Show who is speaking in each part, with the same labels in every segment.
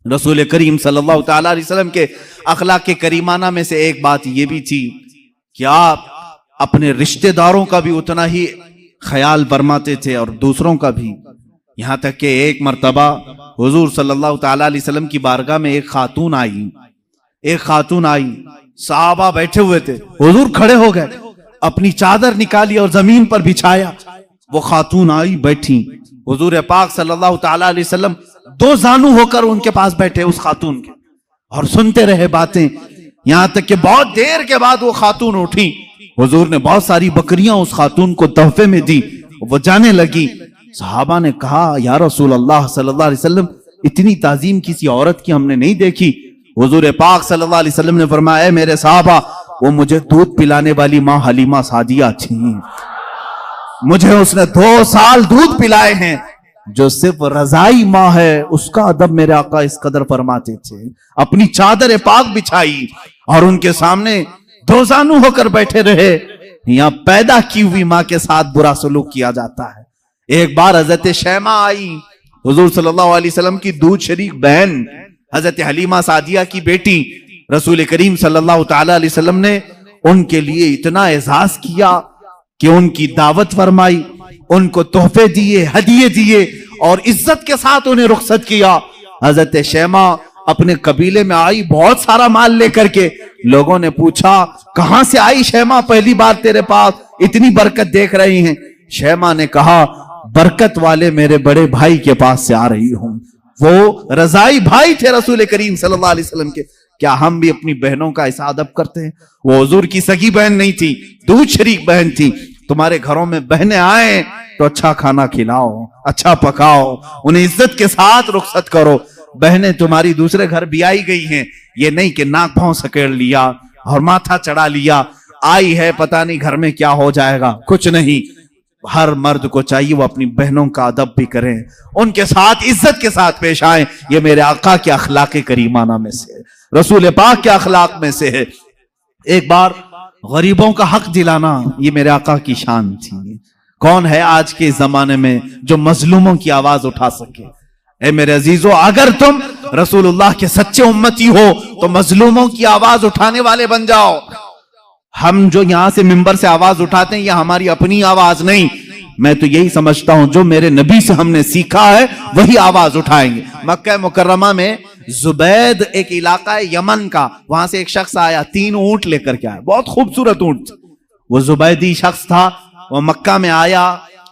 Speaker 1: रसूल करीम सल्लल्लाहु ताला अलैहि वसल्लम के अखलाक के करीमाना में से एक बात ये भी थी कि आप अपने रिश्तेदारों का भी उतना ही ख्याल फरमाते थे और दूसरों का भी। यहां तक कि एक मर्तबा हुजूर सल्लल्लाहु ताला अलैहि वसल्लम की बारगाह में एक खातून आई, सहाबा बैठे हुए थे, हुजूर खड़े हो गए, अपनी चादर निकाली और जमीन पर बिछाया। वो खातून आई, बैठी, हुजूर पाक सल्लल्लाहु ताला अलैहि वसल्लम दो जानू होकर उनके पास बैठे उस खातून के और सुनते रहे बातें। यहां तक कि बहुत देर के बाद वो खातून उठी, हुजूर ने बहुत सारी बकरियां उस खातून को तोहफे में दी, वो जाने लगी। सहाबा ने कहा, या रसूल अल्लाह सल्लल्लाहु अलैहि वसल्लम, इतनी ताजीम किसी औरत की हमने नहीं देखी। हुजूर पाक सल्लल्लाहु अलैहि वसल्लम ने फरमाया, मेरे सहाबा, वो मुझे दूध पिलाने वाली माँ हलीमा सादिया थी, मुझे उसने 2 साल दूध पिलाए हैं। जो सिर्फ रजाई माँ है उसका अदब मेरे आका इस कदर फरमाते थे। अपनी चादर पाक बिछाई और उनके सामने दो जानू होकर बैठे रहे। यहाँ पैदा की हुई माँ के साथ बुरा सलूक किया जाता है। एक बार हजरत शैमा आई, हुजूर सल्लल्लाहु अलैहि वसल्लम की दूध शरीक बहन, हजरत हलीमा सादिया की बेटी। रसूल करीम सल्लल्लाहु ताला अलैहि वसल्लम ने उनके लिए इतना एजाज किया कि उनकी दावत फरमाई, उनको तोहफे दिए, हदिये दिए और इज्जत के साथ उन्हें रुखसत किया। हजरत शैमा अपने कबीले में आई बहुत सारा माल लेकर के। लोगों ने पूछा, कहां से आई शैमा, पहली बार तेरे पास, इतनी बरकत देख रही हैं। शैमा ने कहा, बरकत वाले मेरे बड़े भाई के पास से आ रही हूं। वो रजाई भाई थे रसूल करीम सल्लल्लाहु अलैहि वसल्लम के। क्या हम भी अपनी बहनों का ऐसा अदब करते हैं? वो हुजूर की सगी बहन नहीं थी, दूध शरीक बहन थी। तुम्हारे घरों में बहनें आए तो अच्छा खाना खिलाओ, अच्छा पकाओ, उन्हें इज्जत के साथ रुखसत करो। बहनें तुम्हारी दूसरे घर भी आई गई हैं, ये नहीं कि नाक पांव सकेड़ लिया और माथा चढ़ा लिया, आई है पता नहीं घर में क्या हो जाएगा, कुछ नहीं। हर मर्द को चाहिए वो अपनी बहनों का अदब भी करें, उनके साथ इज्जत के साथ पेश आए। ये मेरे आका के अखलाक करीमाना में से है, रसूल पाक के अखलाक में से है। एक बार गरीबों का हक दिलाना ये मेरे आका की शान थी। कौन है आज के जमाने में जो मजलूमों की आवाज उठा सके? ए मेरे अजीजों, अगर तुम रसूलुल्लाह के सच्चे उम्मती हो तो मजलूमों की आवाज उठाने वाले बन जाओ। हम जो यहां से मिंबर से आवाज उठाते हैं ये हमारी अपनी आवाज नहीं, मैं तो यही समझता हूं जो मेरे नबी से हमने सीखा है वही आवाज उठाएंगे। मक्का मुकर्रमा में जुबैद एक इलाका है यमन का, वहां से एक शख्स आया, 3 ऊंट लेकर के आया, बहुत खूबसूरत ऊंट। वो जुबैदी शख्स था, वो मक्का में आया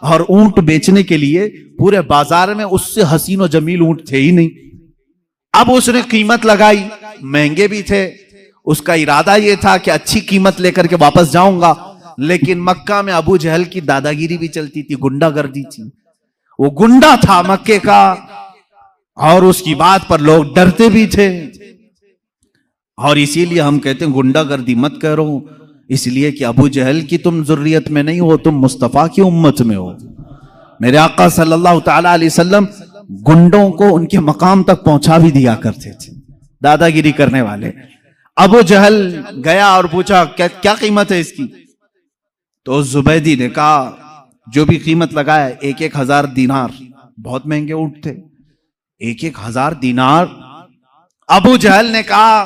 Speaker 1: और ऊंट बेचने के लिए पूरे बाजार में उससे हसीन और जमील ऊंट थे ही नहीं। अब उसने कीमत लगाई, महंगे भी थे। उसका इरादा यह था कि अच्छी कीमत लेकर के वापस जाऊंगा, लेकिन मक्का में अबू जहल की दादागिरी भी चलती थी, गुंडागर्दी थी। वो गुंडा था मक्के का और उसकी बात पर लोग डरते भी थे। और इसीलिए हम कहते हैं गुंडागर्दी मत करो, इसलिए कि अबू जहल की तुम जुर्रियत में नहीं हो, तुम मुस्तफा की उम्मत में हो। मेरे आका सल्लल्लाहु ताला अलैहि वसल्लम गुंडों को उनके मकाम तक पहुंचा भी दिया करते थे, दादागिरी करने वाले। अबू जहल गया और पूछा, क्या कीमत है इसकी? तो जुबैदी ने कहा, जो भी कीमत लगाया 1,000 दीनार, बहुत महंगे ऊंट थे, 1,000 दीनार। अबू जहल ने कहा,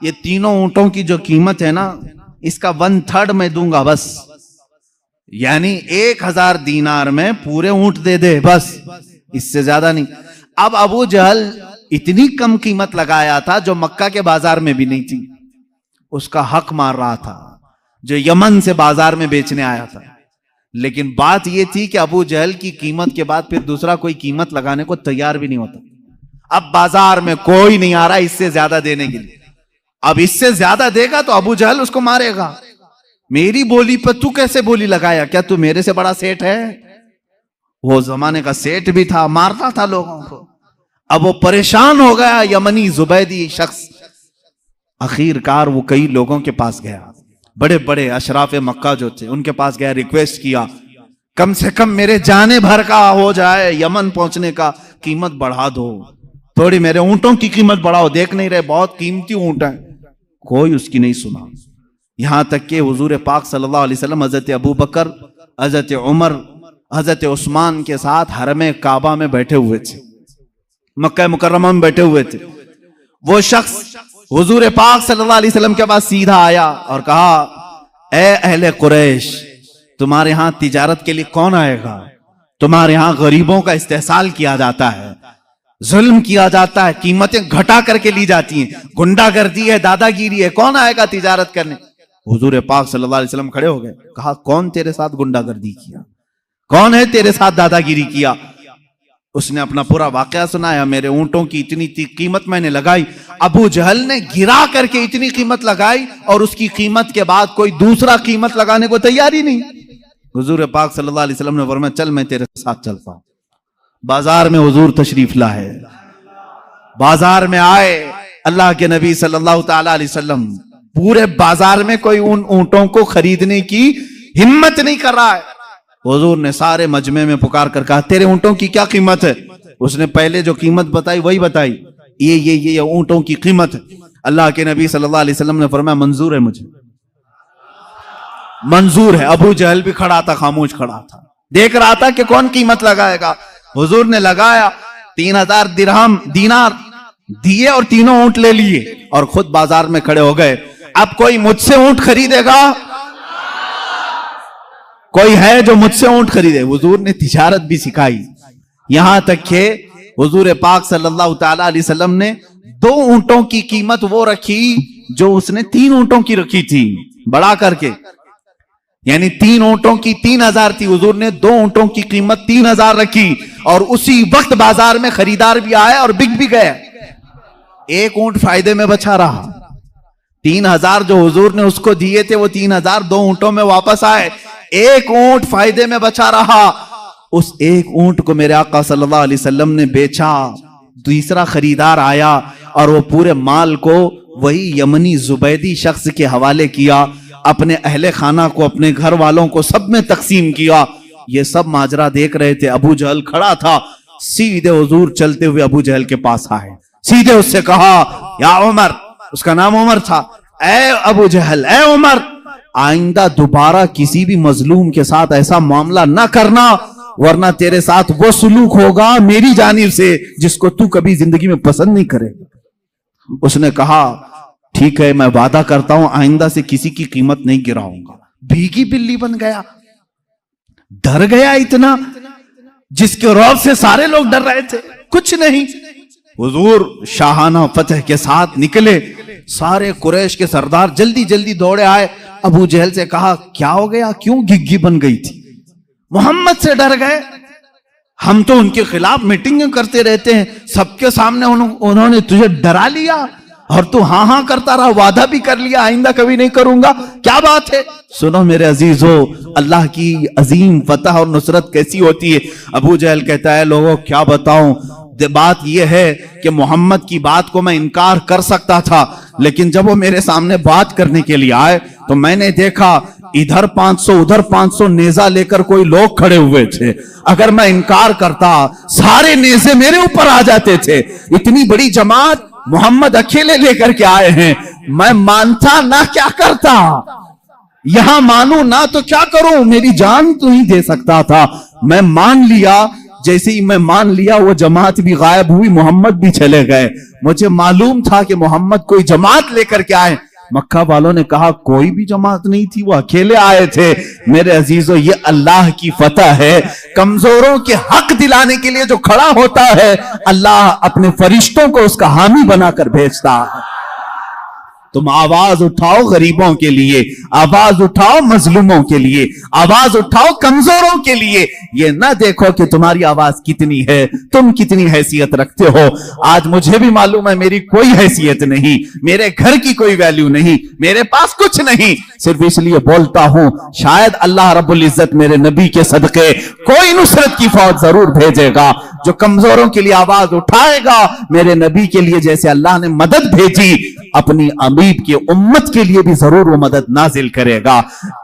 Speaker 1: ये तीनों ऊंटों की जो कीमत है ना, इसका 1/3 मैं दूंगा बस, यानी 1,000 दीनार में पूरे ऊंट दे दे बस, इससे ज्यादा नहीं। अब अबू जहल इतनी कम कीमत लगाया था जो मक्का के बाजार में भी नहीं थी, उसका हक मार रहा था जो यमन से बाजार में बेचने आया था। लेकिन बात यह थी कि अबू जहल की कीमत के बाद फिर दूसरा कोई कीमत लगाने को तैयार भी नहीं होता। अब बाजार में कोई नहीं आ रहा इससे ज्यादा देने के लिए, अब इससे ज्यादा देगा तो अबू जहल उसको मारेगा। मेरी बोली पर तू कैसे बोली लगाया, क्या तू मेरे से बड़ा सेठ है? वो जमाने का सेठ भी था, मारता था लोगों को। अब वो परेशान हो गया, यमनी जुबैदी शख्स। आखिरकार वो कई लोगों के पास गया, बड़े बड़े अशराफ मक्का जो थे उनके पास गया, रिक्वेस्ट किया कम से कम मेरे जाने भर का हो जाए, यमन पहुंचने का, कीमत बढ़ा दो, थोड़ी मेरे ऊंटों की कीमत बढ़ाओ, देख नहीं रहे बहुत कीमती ऊंट है। कोई उसकी नहीं सुना। यहां तक कि हुजूर पाक सल्लल्लाहु अलैहि वसल्लम हजरत अबू बकर, हजरत उमर, हजरत उस्मान के साथ हरम काबा में बैठे हुए थे, मक्का मुकर्रमा में बैठे हुए थे। वो शख्स हुजूर पाक सल्लल्लाहु अलैहि वसल्लम के पास सीधा आया और कहा, ए अहले कुरैश, तुम्हारे यहां तिजारत के लिए कौन आएगा? तुम्हारे यहां गरीबों का इस्तेहसाल किया जाता है, जुल्म किया जाता है, कीमतें घटा करके ली जाती हैं, गुंडागर्दी है, दादागिरी है, कौन आएगा तिजारत करने? हुजूर पाक सल्लल्लाहु अलैहि वसल्लम खड़े हो गए, कहा, कौन तेरे साथ गुंडागर्दी किया? कौन है तेरे साथ दादागिरी किया? उसने अपना पूरा वाकया सुनाया। मेरे ऊंटों की इतनी कीमत मैंने लगाई, अबू जहल ने गिरा करके इतनी कीमत लगाई और उसकी कीमत के बाद कोई दूसरा कीमत लगाने को तैयार ही नहीं। हुजूर पाक सल्लल्लाहु अलैहि वसल्लम ने फरमाया, चल मैं तेरे साथ चलता हूं। बाजार में हुजूर तशरीफ लाए, बाजार में आए अल्लाह के नबी सल्लल्लाहु ताला अलैहि वसल्लम। पूरे बाजार में कोई उन ऊंटों को खरीदने की हिम्मत नहीं कर रहा है। हुजूर ने सारे मजमे में पुकार कर कहा, तेरे ऊंटों की क्या कीमत है? उसने पहले जो कीमत बताई वही बताई, ये ऊंटों की कीमत है। अल्लाह के नबी सल्लल्लाहु अलैहि वसल्लम ने फरमाया, मंजूर है, मुझे मंजूर है। अबू जहल भी खड़ा था, खामोश खड़ा था, देख रहा था कि कौन कीमत लगाएगा। हुजूर ने लगाया, 3000 दिरहम दीनार दिए और तीनों ऊंट ले लिए और खुद बाजार में खड़े हो गए। अब कोई मुझसे ऊंट खरीदेगा? कोई है जो मुझसे ऊंट खरीदे? हुजूर ने तिजारत भी सिखाई, यहां तक कि हुजूर पाक सल्लल्लाहु ताला अलैहि वसल्लम ने 2 ऊंटों की कीमत वो रखी जो उसने 3 ऊंटों की रखी थी, बढ़ा करके। यानी 3 ऊंटों की 3000 थी, हुजूर ने 2 ऊंटों की कीमत 3000 रखी और उसी वक्त बाजार में खरीदार भी आए और बिक भी गए। एक ऊंट फायदे में बचा रहा। 3000 जो हुजूर ने उसको दिए थे वो 3000 2 ऊंटों में वापस आए, एक ऊंट फायदे में बचा रहा। उस एक ऊंट को मेरे आका सल्लल्लाहु अलैहि वसल्लम ने बेचा, तीसरा खरीदार आया और वो पूरे माल को वही यमनी जुबैदी शख्स के हवाले किया, अपने अहले खाना को, अपने घर वालों को सब में तकसीम किया। ये सब माजरा देख रहे थे। अबू जहल खड़ा था, सीधे हुजूर चलते हुए अबू जहल के पास आए, सीधे उससे कहा, या उमर, उसका नाम उमर था, ए अबू जहल, ए उमर, आइंदा दोबारा किसी भी मजलूम के साथ ऐसा मामला ना करना, वरना तेरे साथ वो सुलूक होगा मेरी जानिब से जिसको तू कभी जिंदगी में पसंद नहीं करेगा। उसने कहा, ठीक है, मैं वादा करता हूं आइंदा से किसी की कीमत नहीं गिराऊंगा। भीगी बिल्ली बन गया, डर गया इतना, जिसके रौब से सारे लोग डर रहे थे, कुछ नहीं। हुजूर शाहाना फतह के साथ निकले, सारे कुरैश के सरदार जल्दी जल्दी दौड़े आए। अबू जहल से कहा, क्या हो गया, क्यों घिग्गी बन गई थी? मोहम्मद से डर गए? हम तो उनके खिलाफ मीटिंग करते रहते हैं, सबके सामने उन्होंने तुझे डरा लिया और तू हाँ हाँ करता रहा, वादा भी कर लिया आइंदा कभी नहीं करूंगा, क्या बात है? सुनो मेरे अजीजों, अल्लाह की अजीम फतह और नुसरत कैसी होती है। अबू जहल कहता है, लोगों क्या बताऊं, बात यह है कि मोहम्मद की बात को मैं इनकार कर सकता था, लेकिन जब वो मेरे सामने बात करने के लिए आए तो मैंने देखा इधर 500 उधर 500 नेजा लेकर कोई लोग खड़े हुए थे। अगर मैं इनकार करता सारे नेजे मेरे ऊपर आ जाते थे। इतनी बड़ी जमात मोहम्मद अकेले लेकर के आए हैं, मैं मानता ना क्या करता, यहां मानू ना तो क्या करूं, मेरी जान तो ही दे सकता था। मैं मान लिया, जैसे ही मैं मान लिया वो जमात भी गायब हुई, मोहम्मद भी चले गए। मुझे मालूम था कि मोहम्मद कोई जमात लेकर के आए। मक्का वालों ने कहा, कोई भी जमात नहीं थी, वो अकेले आए थे। मेरे अजीजों, ये अल्लाह की फतह है। कमजोरों के हक दिलाने के लिए जो खड़ा होता है, अल्लाह अपने फरिश्तों को उसका हामी बनाकर भेजता है। तुम आवाज उठाओ गरीबों के लिए, आवाज उठाओ मजलूमों के लिए, आवाज उठाओ कमजोरों के लिए। ये ना देखो कि तुम्हारी आवाज कितनी है, तुम कितनी हैसियत रखते हो। आज मुझे भी मालूम है मेरी कोई हैसियत नहीं, मेरे घर की कोई वैल्यू नहीं, मेरे पास कुछ नहीं, सिर्फ इसलिए बोलता हूं शायद अल्लाह रब्बुल इज्जत मेरे नबी के सदके कोई नुसरत की फौज जरूर भेजेगा जो कमजोरों के लिए आवाज उठाएगा। मेरे नबी के लिए जैसे अल्लाह ने मदद भेजी, अपनी अमीब की उम्मत के लिए भी जरूर वो मदद नाजिल करेगा।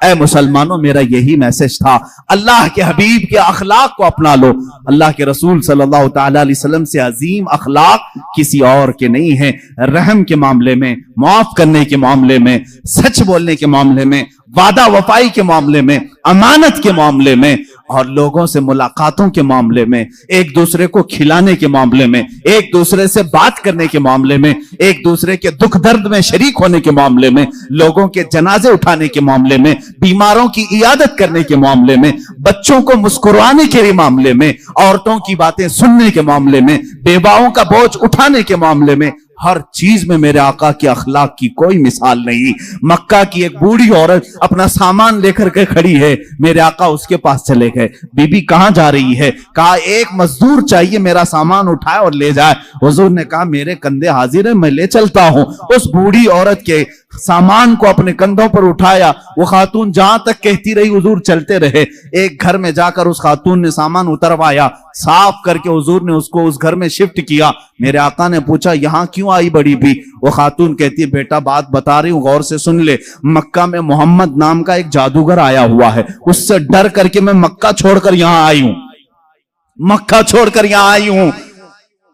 Speaker 1: ऐ मुसलमानों, मेरा यही मैसेज था, अल्लाह के हबीब के अखलाक को अपना लो। अल्लाह के रसूल सल्लल्लाहु ताला अलैहि वसल्लम से अजीम अखलाक किसी और के नहीं है। रहम के मामले में, माफ करने के मामले में, सच बोलने के मामले में, वादा वफाई के मामले में, अमानत के मामले में और लोगों से मुलाकातों के मामले में, एक दूसरे को खिलाने के मामले में, एक दूसरे से बात करने के मामले में, एक दूसरे के दुख दर्द में शरीक होने के मामले में, लोगों के जनाजे उठाने के मामले में, बीमारों की इयादत करने के मामले में, बच्चों को मुस्कुराने के मामले में, औरतों की बातें सुनने के मामले में, बेवाओं का बोझ उठाने के मामले में, हर चीज में मेरे आका के अखलाक की कोई मिसाल नहीं। मक्का की एक बूढ़ी औरत अपना सामान लेकर के खड़ी है, मेरे आका उसके पास चले गए। बीबी कहां जा रही है? कहा एक मजदूर चाहिए, मेरा सामान उठाए और ले जाए। हुजूर ने कहा मेरे कंधे हाजिर है, मैं ले चलता हूं। उस बूढ़ी औरत के सामान को अपने कंधों पर उठाया। वो खातून जहां तक कहती रही हुजूर चलते रहे। एक घर में जाकर उस खातून ने सामान उतरवाया, साफ करके हुजूर ने उसको उस घर में शिफ्ट किया। मेरे आका ने पूछा यहां क्यों आई बड़ी भी? वो खातून कहती है बेटा बात बता रही हूं, गौर से सुन ले। मक्का में मोहम्मद नाम का एक जादूगर आया हुआ है, उससे डर करके मैं मक्का छोड़कर यहां आई हूं, मक्का छोड़कर यहां आई हूं।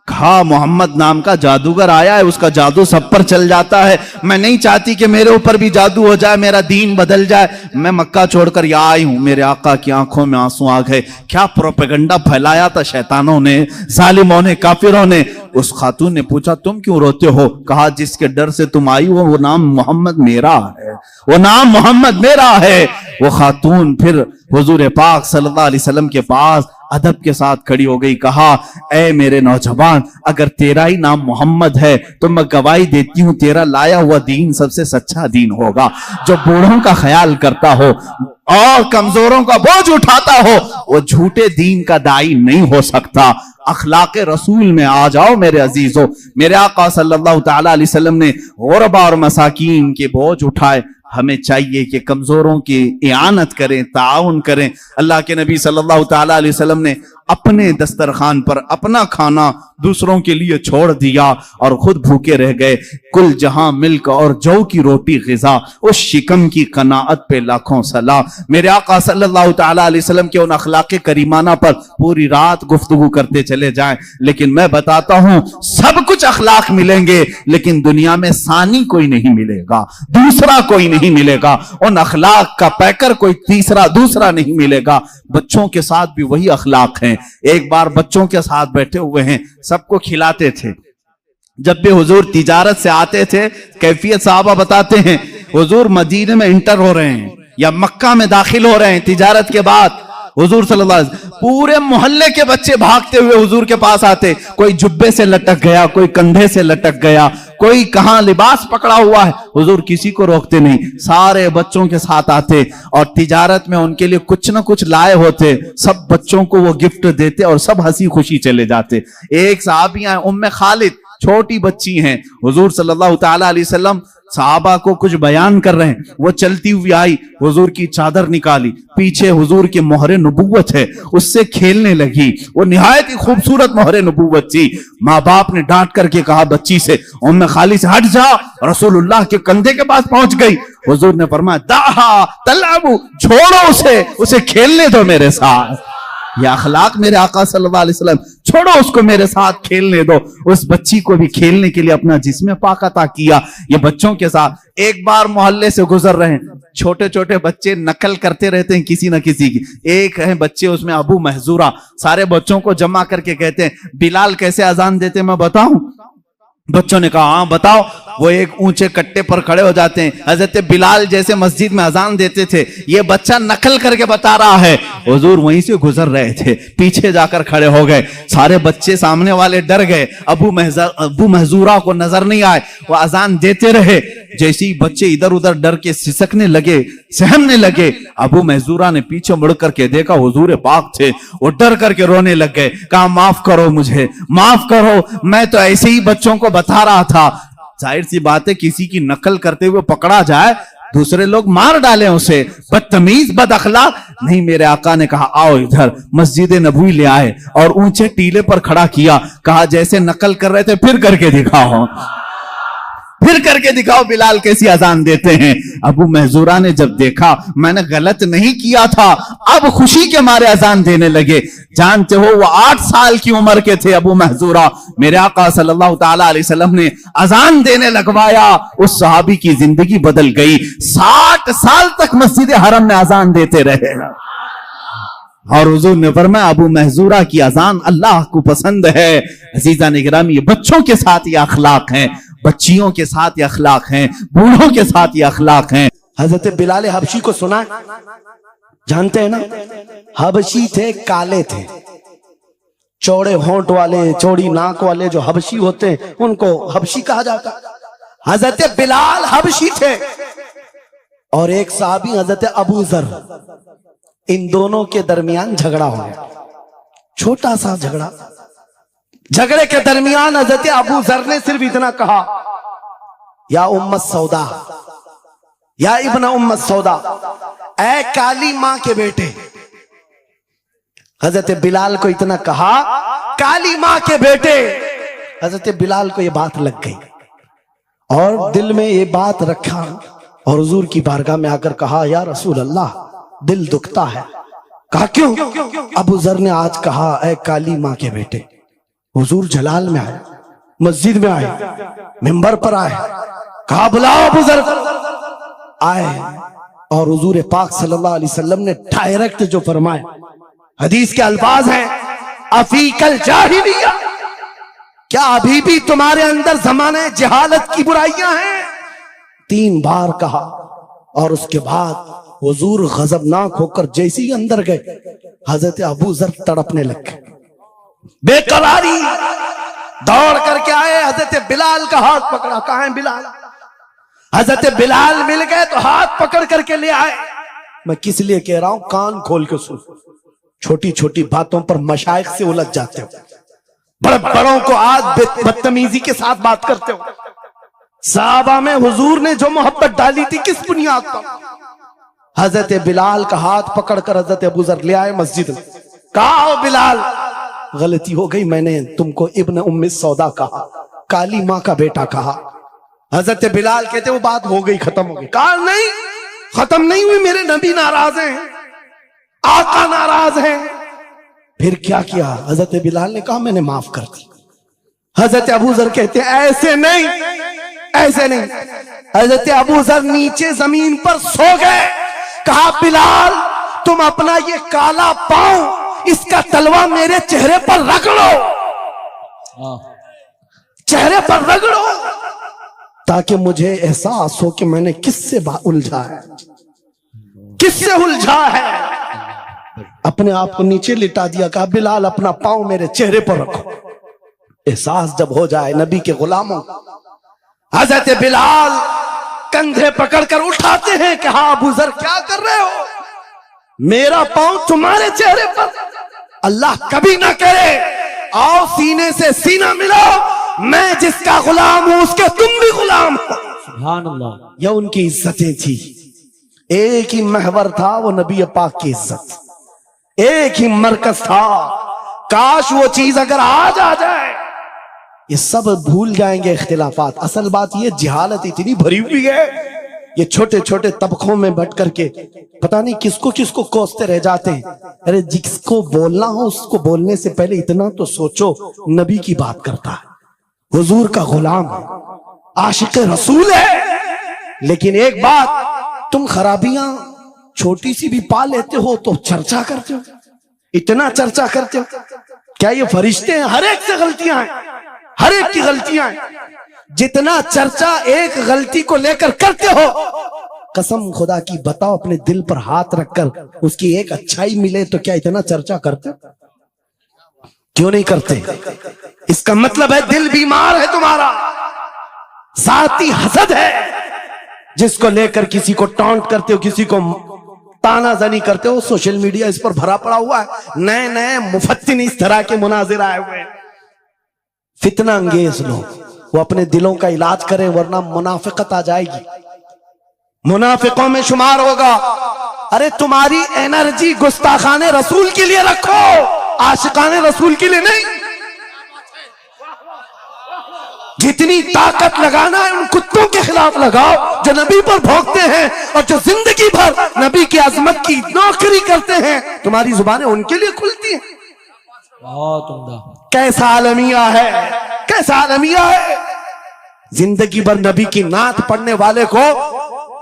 Speaker 1: कहा मोहम्मद नाम का जादूगर आया है, उसका जादू सब पर चल जाता है, मैं नहीं चाहती कि मेरे ऊपर भी जादू हो जाए, मेरा दीन बदल जाए, मैं मक्का छोड़कर यहाँ आई हूं। मेरे आका की आंखों में आंसू आ गए। क्या प्रोपेगेंडा फैलाया था शैतानों ने, जालिमों ने, काफिरों ने। उस खातून ने पूछा तुम क्यों रोते हो? कहा जिसके डर से तुम आई हो वो नाम मोहम्मद मेरा है, वो नाम मोहम्मद मेरा है। वो खातून फिर हुजूर पाक सल्लल्लाहु अलैहि वसल्लम के पास अदब के साथ खड़ी हो गई। कहा ऐ मेरे नौजवान, अगर तेरा ही नाम मोहम्मद है तो मैं गवाही देती हूं तेरा लाया हुआ दीन सबसे सच्चा दीन होगा। जो बूढ़ों का ख्याल करता हो और कमजोरों का बोझ उठाता हो, वो झूठे दीन का दाई नहीं हो सकता। अखलाके रसूल में आ जाओ मेरे अजीजों। मेरे आका सल्लल्लाहु ताला अलैहि वसल्लम ने गुरबा और मसाकीन के बोझ उठाए। हमें चाहिए कि कमजोरों की इआनत करें, ताउन करें। अल्लाह के नबी सल्लल्लाहु ताला अलैहि वसल्लम ने अपने दस्तरखान पर अपना खाना दूसरों के लिए छोड़ दिया और खुद भूखे रह गए। कुल जहां मिल्क और जौ की रोटी ग़िज़ा, उस शिकम की कनाअत पे लाखों सलाम। मेरे आका सल्लल्लाहु ताला अलैहि वसल्लम के उन अखलाक़े करीमाना पर पूरी रात गुफ्तगू करते चले जाएं, लेकिन मैं बताता हूं सब कुछ अखलाक मिलेंगे, लेकिन दुनिया में सानी कोई नहीं मिलेगा, दूसरा कोई नहीं मिलेगा। उन अखलाक का पैकर कोई तीसरा दूसरा नहीं मिलेगा। बच्चों के साथ भी वही अखलाक हैं। एक बार बच्चों के साथ बैठे हुए हैं, सबको खिलाते थे। जब भी हुजूर तिजारत से आते थे, कैफियत साहबा बताते हैं, हुजूर मदीने में इंटर हो रहे हैं या मक्का में दाखिल हो रहे हैं तिजारत के बाद, हुजूर सल्लल्लाहु अलैहि वसल्लम पूरे मोहल्ले के बच्चे भागते हुए हुजूर के पास आते। कोई जुब्बे से लटक गया, कोई कंधे से लटक गया, कोई कहां लिबास पकड़ा हुआ है, हुजूर किसी को रोकते नहीं, सारे बच्चों के साथ आते और तिजारत में उनके लिए कुछ ना कुछ लाए होते, सब बच्चों को वो गिफ्ट देते और सब हंसी खुशी चले जाते। एक साहबियां उम्मे खालिद, छोटी बच्ची हैं, हुजूर सल्लल्लाहु ताला अलैहि वसल्लम साहबा को कुछ बयान कर रहे हैं, वो चलती हुई आई, हुजूर की चादर निकाली, पीछे हुजूर के मोहरे नबुव्वत है, उससे खेलने लगी। वो निहायत ही खूबसूरत मोहरे नबुव्वत थी। माँ बाप ने डांट करके कहा बच्ची से, उम्मे खाली से हट जा, रसूलुल्लाह के कंधे के पास पहुंच गई। हुजूर ने फरमाया दाहा तलाबू, छोड़ो उसे खेलने दो मेरे साथ। या अखलाक मेरे आका सल्लल्लाहु अलैहि वसल्लम, छोड़ो उसको मेरे साथ खेलने दो। उस बच्ची को भी खेलने के लिए अपना जिस्म पाक अता किया। ये बच्चों के साथ एक बार मोहल्ले से गुजर रहे हैं, छोटे छोटे बच्चे नकल करते रहते हैं किसी न किसी की। एक है बच्चे उसमें अबू महजूरा, सारे बच्चों को जमा करके कहते हैं बिलाल कैसे अजान देते मैं बताऊं? बच्चों ने कहा हाँ बताओ। वो एक ऊंचे कट्टे पर खड़े हो जाते हैं, हजरत बिलाल जैसे मस्जिद में अजान देते थे, ये बच्चा नकल करके बता रहा है। हुजूर वहीं से गुजर रहे थे, पीछे जाकर खड़े हो गए, सारे बच्चे सामने वाले डर गए, अबू महजूरा को नजर नहीं आए, वो अजान देते रहे। जैसे ही बच्चे इधर उधर डर के सिसकने लगे, सहमने लगे, अबू महजूरा ने पीछे मुड़ करके देखा हुजूर पाक थे, वो डर करके रोने लग गए। कहा माफ करो मुझे, माफ करो, मैं तो ऐसे ही बच्चों को बता रहा था। जाहिर सी बात है किसी की नकल करते हुए पकड़ा जाए, दूसरे लोग मार डालें उसे, बदतमीज बद अखलाक नहीं। मेरे आका ने कहा आओ इधर, मस्जिद नबवी ले आए और ऊंचे टीले पर खड़ा किया। कहा जैसे नकल कर रहे थे फिर करके दिखाओ, फिर करके दिखाओ बिलाल कैसी अजान देते हैं। अबू महजूरा ने जब देखा मैंने गलत नहीं किया था, अब खुशी के मारे अजान देने लगे। जानते हो वो 8 साल की उम्र के थे अबू महजूरा। मेरे आका सल्लल्लाहु ताला अलैहि वसल्लम ने अजान देने लगवाया, उस सहाबी की जिंदगी बदल गई। 60 साल तक मस्जिद हरम में अजान देते रहे। और हुजूर ने फरमाया अबू महजूरा की अजान अल्लाह को पसंद है। अजीजा निगरामी, ये बच्चों के साथ ये अखलाक हैं, बच्चियों के साथ ये अखलाक हैं, बूढ़ों के साथ ये अखलाक हैं।
Speaker 2: हजरत बिलाल हबशी को सुना, जानते हैं ना? हबशी थे, काले थे, चौड़े होंठ वाले, चौड़ी नाक वाले जो हबशी होते हैं उनको हबशी कहा जाता। हजरत बिलाल हबशी थे और एक साहबी हजरत अबू जर, इन दोनों के दरमियान झगड़ा हो गया, छोटा सा झगड़ा। झगड़े के दरमियान हजरत अबू जर ने सिर्फ इतना कहा, या उम्मत सौदा, या इब्न उम्मत सौदा, ऐ काली मां के बेटे। हजरत बिलाल को इतना कहा, काली मां के बेटे। हजरत बिलाल को यह बात लग गई और दिल में ये बात रखा और हुजूर की बारगाह में आकर कहा, या रसूल अल्लाह, दिल दुखता है। कहा क्यों? अबू जर ने आज कहा, ऐ काली मां के बेटे। हुजूर जलाल में आए, मस्जिद में आए, मिंबर पर आए, कहा बुलाओ अबू जर। आए और हुजूर पाक सल्लल्लाहु अलैहि वसल्लम ने डायरेक्ट जो फरमाए, हदीस के अल्फाज हैं, अफीकल जाहिलिया, क्या अभी भी तुम्हारे अंदर जमाने जहालत की बुराइयां हैं? 3 बार कहा और उसके बाद हुजूर गजबनाक होकर जैसे ही अंदर गए, हजरत अबू जर तड़पने लगे, बेकरारी। दौड़ करके आए, हजरत बिलाल का हाथ पकड़ा, कहां है बिलाल? हजरत बिलाल मिल गए तो हाथ पकड़ करके ले आए। मैं किस लिए कह रहा हूं, कान खोल के सुन। छोटी छोटी बातों पर मशाइख से उलझ जाते हो, बड़े बड़ों को आज बदतमीजी के साथ बात करते हो। साहबा में हुजूर ने जो मोहब्बत डाली थी किस बुनियाद पर? हजरत बिलाल का हाथ पकड़कर हजरत अबू जर ले आए मस्जिद में। कहा, बिलाल गलती हो गई, मैंने तुमको इब्न उम्मी सौदा कहा, काली मां का बेटा कहा। हजरत बिलाल कहते वो बात हो गई, खत्म हो गई। कहा नहीं, खत्म नहीं हुई, मेरे नबी नाराज हैं, आका नाराज हैं। फिर क्या किया? हजरत बिलाल ने कहा मैंने माफ कर दी। हजरत अबू जर कहते ऐसे नहीं, ऐसे नहीं। हजरत अबू जर नीचे जमीन पर सो गए। कहा बिलाल, तुम अपना ये काला पांव, इसका तलवा मेरे चेहरे पर रगड़ो, चेहरे पर रगड़ो, ताकि मुझे एहसास हो कि मैंने किससे उलझा है, किससे उलझा है। अपने आप को नीचे लिटा दिया। कहा बिलाल, अपना पांव मेरे चेहरे पर रखो, एहसास जब हो जाए नबी के गुलामों। हजरत बिलाल कंधे पकड़कर उठाते हैं कि हाँ अबू जर क्या कर रहे हो, मेरा पांव तुम्हारे चेहरे पर, अल्लाह कभी ना करे, आओ सीने से सीना मिलाओ, मैं जिसका गुलाम हूं उसके तुम भी गुलाम हो। सुभान अल्लाह। यह उनकी इज्जतें थी, एक ही महवर था वो नबी पाक की इज्जत, एक ही मरकज था। काश वो चीज अगर आज आ जाए, ये सब भूल जाएंगे इख्तिलाफात। असल बात ये, जिहालत इतनी भरी हुई है, ये छोटे छोटे तबकों में बट करके पता नहीं किसको किसको कोसते रह जाते हैं। अरे जिसको बोलना हो उसको बोलने से पहले इतना तो सोचो, नबी की बात करता है, हुजूर का गुलाम है, आशिक रसूल है। लेकिन एक बात, तुम खराबियां छोटी सी भी पा लेते हो तो चर्चा करते हो, इतना चर्चा करते हो। क्या ये फरिश्ते हैं? हर एक से गलतियां हैं, हर एक की गलतियां हैं। जितना चर्चा एक गलती को लेकर करते हो, कसम खुदा की बताओ, अपने दिल पर हाथ रखकर उसकी एक अच्छाई मिले तो क्या इतना चर्चा करते? क्यों नहीं करते? इसका मतलब है दिल बीमार है तुम्हारा, जाती हसद है, जिसको लेकर किसी को टॉन्ट करते हो, किसी को तानाजनी करते हो। सोशल मीडिया इस पर भरा पड़ा हुआ है, नए नए मुफत्तिन इस तरह के मुनाजिर आए हुए हैं। फितना अंगेज लोग, वो अपने दिलों का इलाज करें, वरना मुनाफिकत आ जाएगी, मुनाफिकों में शुमार होगा। अरे तुम्हारी एनर्जी गुस्ताखाने रसूल के लिए रखो, आशिकाने रसूल के लिए नहीं। जितनी ताकत लगाना है उन कुत्तों के खिलाफ लगाओ जो नबी पर भौंकते हैं और जो जिंदगी भर नबी की अजमत की नौकरी करते हैं। तुम्हारी जुबानें उनके लिए खुलती हैं। बहुत उम्दा। कैसा आलमिया है, कैसा आलमिया है। जिंदगी भर नबी की नात पढ़ने वाले को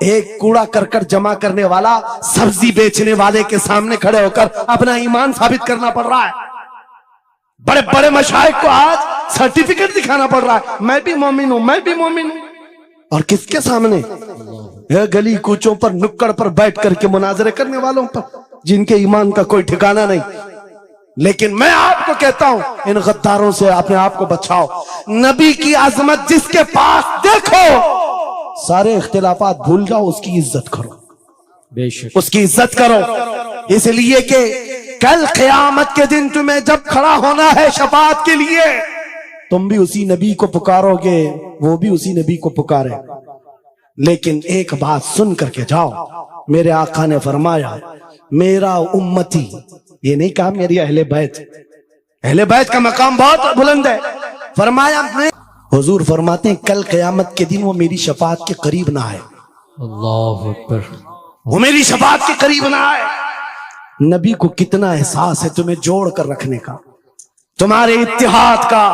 Speaker 2: एक कूड़ा करकट जमा करने वाला सब्जी बेचने वाले के सामने खड़े होकर अपना ईमान साबित करना पड़ रहा है। बड़े बड़े मशाइख को आज सर्टिफिकेट दिखाना पड़ रहा है, मैं भी मोमिन हूं, मैं भी मोमिन हूं। और किसके सामने? गली कूचों पर नुक्कड़ पर बैठ करके मुनाजरे करने वालों पर, जिनके ईमान का कोई ठिकाना नहीं। लेकिन मैं आपको कहता हूं, इन गद्दारों से अपने आप को बचाओ। नबी की अजमत जिसके पास देखो, सारे इख्तिलाफात भूल जाओ, उसकी इज्जत करो, बेशक उसकी इज्जत करो। इसलिए कि कल क़यामत के दिन तुम्हें जब खड़ा होना है शफाअत के लिए, तुम भी उसी नबी को पुकारोगे, वो भी उसी नबी को पुकारे। लेकिन एक बात सुन करके जाओ, मेरे आका ने फरमाया मेरा उम्मती, ये नहीं कहा मेरी अहले बैत। अहले बैत का मकाम बहुत बुलंद है। फरमाया मैं, हुजूर फरमाते हैं कल क़यामत के दिन वो मेरी शफाअत के करीब ना आए। अल्लाह अकबर। वो मेरी शफाअत के करीब ना आए। नबी को कितना एहसास है तुम्हें जोड़ कर रखने का, तुम्हारे इत्तिहाद का।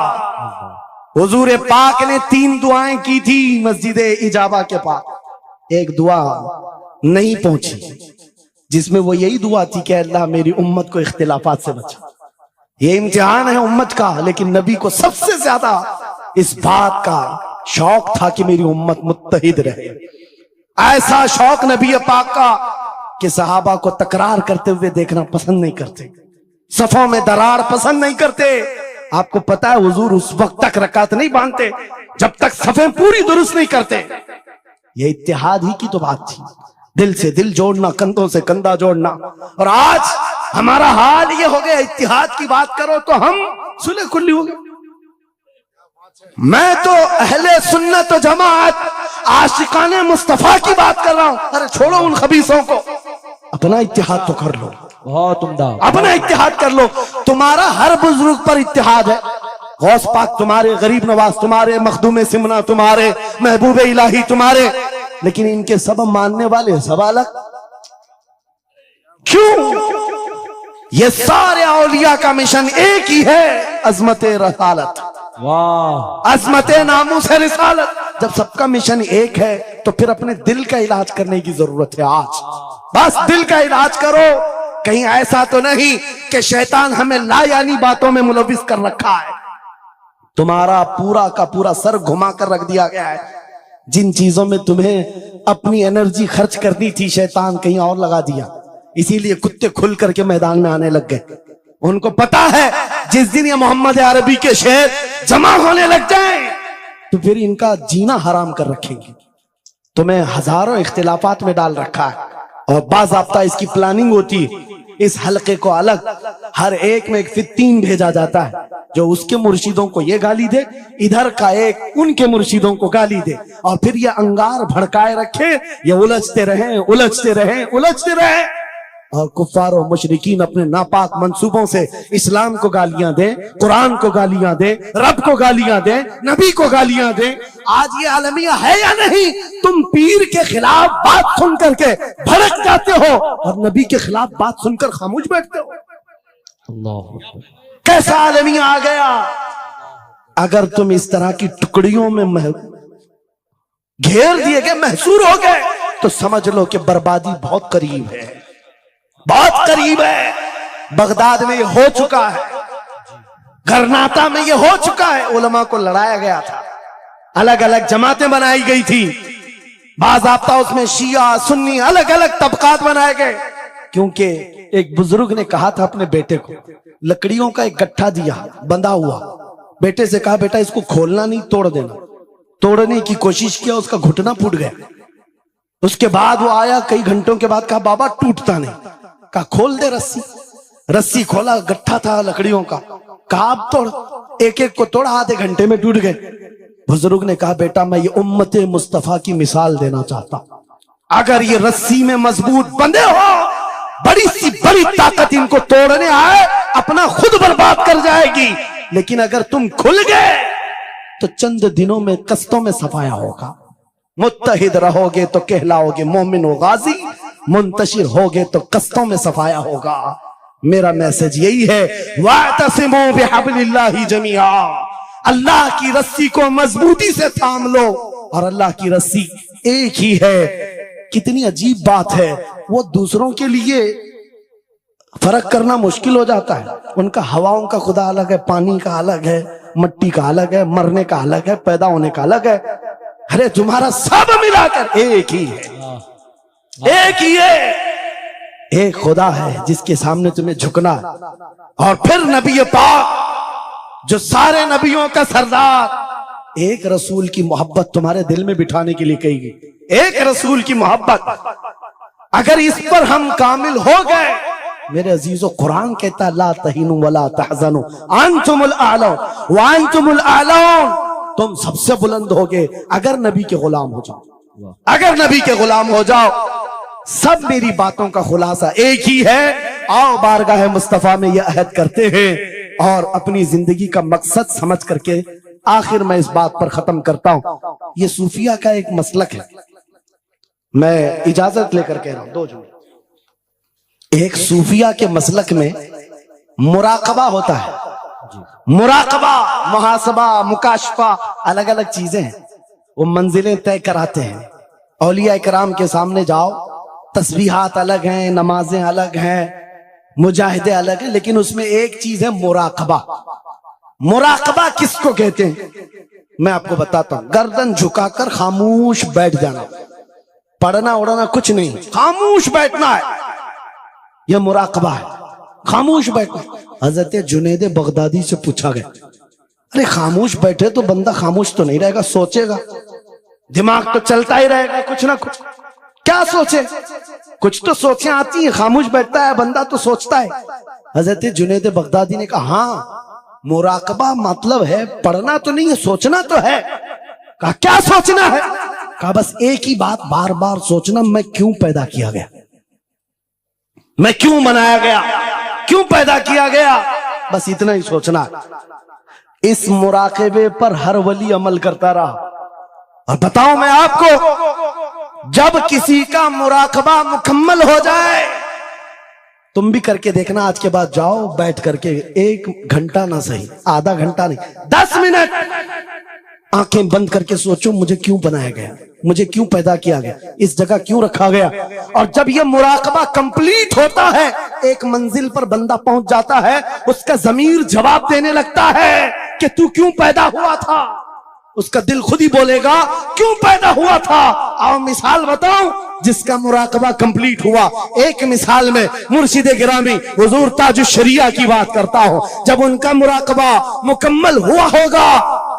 Speaker 2: हुजूर पाक ने 3 दुआएं की थी मस्जिद इजाबा के पास। एक दुआ नहीं पहुंची, जिसमें वो यही दुआ थी कि अल्लाह मेरी उम्मत को इख्तिलाफात से बचा। ये इम्तिहान है उम्मत का, लेकिन नबी को सबसे ज्यादा इस बात का शौक था कि मेरी उम्मत मुत्तहिद रहे। ऐसा शौक नबी पाक का कि सहाबा को तकरार करते हुए देखना पसंद नहीं करते, सफों में दरार पसंद नहीं करते। आपको पता है हुजूर उस वक्त तक रकात नहीं बांधते जब तक सफें पूरी दुरुस्त नहीं करते। ये इत्तिहाद ही की तो बात थी, दिल से दिल जोड़ना, कंधों से कंधा जोड़ना। और आज हमारा हाल ये हो गया, इत्तिहाद की बात करो तो हम सुलह कुल्ली हो गए। मैं तो अहले सुन्नत व जमात आशिकाने मुस्तफा की बात कर रहा हूं। अरे छोड़ो उन खबीसों को, अपना इत्तिहाद तो कर लो, बहुत उम्दा, अपना इत्तिहाद कर लो। तुम्हारा हर बुजुर्ग पर इत्तिहाद है, गौस पाक तुम्हारे, गरीब नवाज तुम्हारे, मखदूम सिमना तुम्हारे, महबूब इलाही तुम्हारे, लेकिन इनके सब मानने वाले सब अलग। क्यों? ये सारे औलिया का मिशन एक ही है, अजमत रसालत, वाह, अजमत नामूस है रिसालत। जब सबका मिशन एक है तो फिर अपने दिल का इलाज करने की जरूरत है। आज बस दिल का इलाज करो। कहीं ऐसा तो नहीं कि शैतान हमें लायानी बातों में मुलविस कर रखा है। तुम्हारा पूरा का पूरा सर घुमा कर रख दिया गया है। जिन चीजों में तुम्हें अपनी एनर्जी खर्च करनी थी, शैतान कहीं और लगा दिया। इसीलिए कुत्ते खुल करके मैदान में आने लग गए। उनको पता है जिस दिन ये मोहम्मद अरबी के शेर जमा होने लग जाए तो फिर इनका जीना हराम कर रखेंगे। तुम्हें हजारों इख्तिलाफात में डाल रखा है और बाज़ाब्ता इसकी प्लानिंग होती है। इस हलके को अलग, हर एक में एक फित्तीन भेजा जाता है जो उसके मुर्शिदों को ये गाली दे, इधर का एक उनके मुर्शिदों को गाली दे, और फिर ये अंगार भड़काए रखे, ये उलझते रहे उलझते रहे उलझते रहे। और कुफ्फार और मुशरिकीन अपने नापाक मंसूबों से इस्लाम को गालियां दे, कुरान को गालियां दे, रब को गालियां दे, नबी को गालियां दे। आज ये आलमिया है या नहीं? तुम पीर के खिलाफ बात सुन करके भड़क जाते हो और नबी के खिलाफ बात सुनकर खामोश बैठते हो। अल्लाह, कैसा आलमिया आ गया। अगर तुम इस तरह की टुकड़ियों में घेर दिए गए, महसूर हो गए, तो समझ लो कि बर्बादी बहुत करीब है, बहुत करीब है। बगदाद में ये हो चुका है, गरनाता में ये हो चुका है। उलमा को लड़ाया गया था, अलग अलग जमातें बनाई गई थी, बाज़ाब्ता उसमें शिया सुन्नी अलग अलग तबकात बनाए गए। क्योंकि एक बुजुर्ग ने कहा था अपने बेटे को, लकड़ियों का एक गट्ठा दिया बंधा हुआ, बेटे से कहा बेटा इसको खोलना नहीं, तोड़ देना। तोड़ने की कोशिश किया, उसका घुटना फूट गया। उसके बाद वो आया कई घंटों के बाद, कहा बाबा टूटता नहीं। कहा खोल दे रस्सी। रस्सी खोला, गट्ठा था लकड़ियों का। कहा अब तोड़। एक एक को तोड़ा, आधे घंटे में टूट गए। बुजुर्ग ने कहा बेटा मैं ये उम्मत मुस्तफा की मिसाल देना चाहता, अगर ये रस्सी में मजबूत बंधे हो, बड़ी सी बड़ी ताकत इनको तोड़ने आए अपना खुद बर्बाद कर जाएगी। लेकिन अगर तुम खुल गए तो चंद दिनों में कस्तों में सफाया होगा। मुत्तहिद रहोगे तो कहलाओगे मोमिन व गाजी, मुंतशिर होगे तो कस्तों में सफाया होगा। मेरा मैसेज यही है, वातसिमू बिहब्लिल्लाहि जमीआ, अल्लाह की रस्सी को मजबूती से थाम लो। और अल्लाह की रस्सी एक ही है, कितनी अजीब बात है। वो दूसरों के लिए फर्क करना मुश्किल हो जाता है। उनका हवाओं का खुदा अलग है, पानी का अलग है, मिट्टी का अलग है, मरने का अलग है, पैदा होने का अलग है। अरे तुम्हारा सब मिलाकर एक ही है, एक ही है, एक खुदा है जिसके सामने तुम्हें झुकना है। और फिर नबी पाक जो सारे नबियों का सरदार, एक रसूल की मोहब्बत तुम्हारे दिल में बिठाने के लिए कही गई। एक रसूल की मोहब्बत, अगर इस पर हम कामिल हो गए, मेरे अजीजों, कुरान कहता है ला तहीनु वला तहज़नु अंतुमुल आलौ व अंतुमुल आलौन, तुम सबसे बुलंद होगे अगर नबी के गुलाम हो जाओ, अगर नबी के गुलाम हो जाओ। सब मेरी बातों का खुलासा एक ही है। आओ बारगाह मुस्तफा में यह अहद करते हैं और अपनी जिंदगी का मकसद समझ करके आखिर मैं इस बात पर खत्म करता हूं। यह सूफिया का एक मसलक है, मैं इजाजत लेकर कह रहा हूं, 2 जुमले। एक सूफिया के मसलक में मुराकबा होता है। मुराकबा, मुहासबा, मुकाशफा, अलग अलग चीजें हैं। वो मंजिलें तय कराते हैं। औलिया इकराम के सामने जाओ, तस्बीहात अलग हैं, नमाजें अलग हैं, मुजाहिदे अलग हैं, लेकिन उसमें एक चीज है मुराकबा। मुराकबा किसको कहते हैं मैं आपको बताता हूं। गर्दन झुकाकर खामोश बैठ जाना, पढ़ना उड़ना कुछ नहीं, खामोश बैठना है, यह मुराकबा है, खामोश बैठना। हजरत जुनैद बगदादी से पूछा गया, अरे खामोश बैठे तो बंदा खामोश तो नहीं रहेगा, सोचेगा, दिमाग तो चलता ही रहेगा कुछ ना कुछ। क्या सोचे, कुछ तो सोचें आती है, खामोश बैठता है बंदा तो सोचता है। हजरत जुनैद बगदादी ने कहा हाँ, मुराकबा मतलब है पढ़ना तो नहीं है, सोचना तो है। कहा क्या सोचना है? कहा बस एक ही बात बार बार सोचना, मैं क्यों पैदा किया गया, मैं क्यों बनाया गया, क्यों पैदा किया गया, बस इतना ही सोचना। इस मुराकबे पर हर वली अमल करता रहा। और बताओ मैं आपको, जब किसी का मुराकबा मुकम्मल हो जाए, तुम भी करके देखना, आज के बाद जाओ बैठ करके 1 घंटा ना सही, आधा घंटा नहीं, 10 मिनट आंखें बंद करके सोचो, मुझे क्यों बनाया गया, मुझे क्यों पैदा किया गया, इस जगह क्यों रखा गया। और जब यह मुराकबा कंप्लीट होता है, एक मंजिल पर बंदा पहुंच जाता है, उसका ज़मीर जवाब देने लगता है कि तू क्यों पैदा हुआ था। उसका दिल खुद ही बोलेगा क्यों पैदा हुआ था। आओ मिसाल बताऊं, जिसका मुराकबा कंप्लीट हुआ। एक मिसाल में मुर्शिद गिरामी हुजूर ताजुश शरिया की बात करता हूं। जब उनका मुराकबा मुकम्मल हुआ होगा,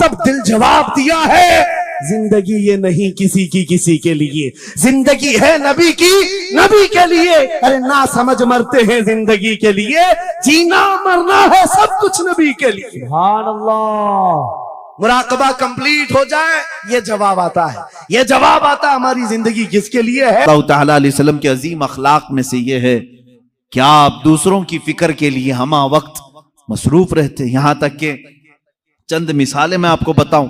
Speaker 2: तब दिल जवाब दिया है, जिंदगी ये नहीं किसी की किसी के लिए, जिंदगी है नबी की नबी के लिए। अरे ना समझ मरते हैं जिंदगी के लिए, जीना मरना है सब कुछ नबी के लिए। सुभान अल्लाह। मुराकबा कंप्लीट हो जाए, ये जवाब आता है, ये जवाब आता है हमारी जिंदगी किसके लिए है।
Speaker 1: अल्लाह ताला अलैहि वसल्लम के अजीम अखलाक में से ये है कि आप दूसरों की फिक्र के लिए हमा वक्त मसरूफ रहते। यहां तक के चंद मिसालें मैं आपको बताऊं।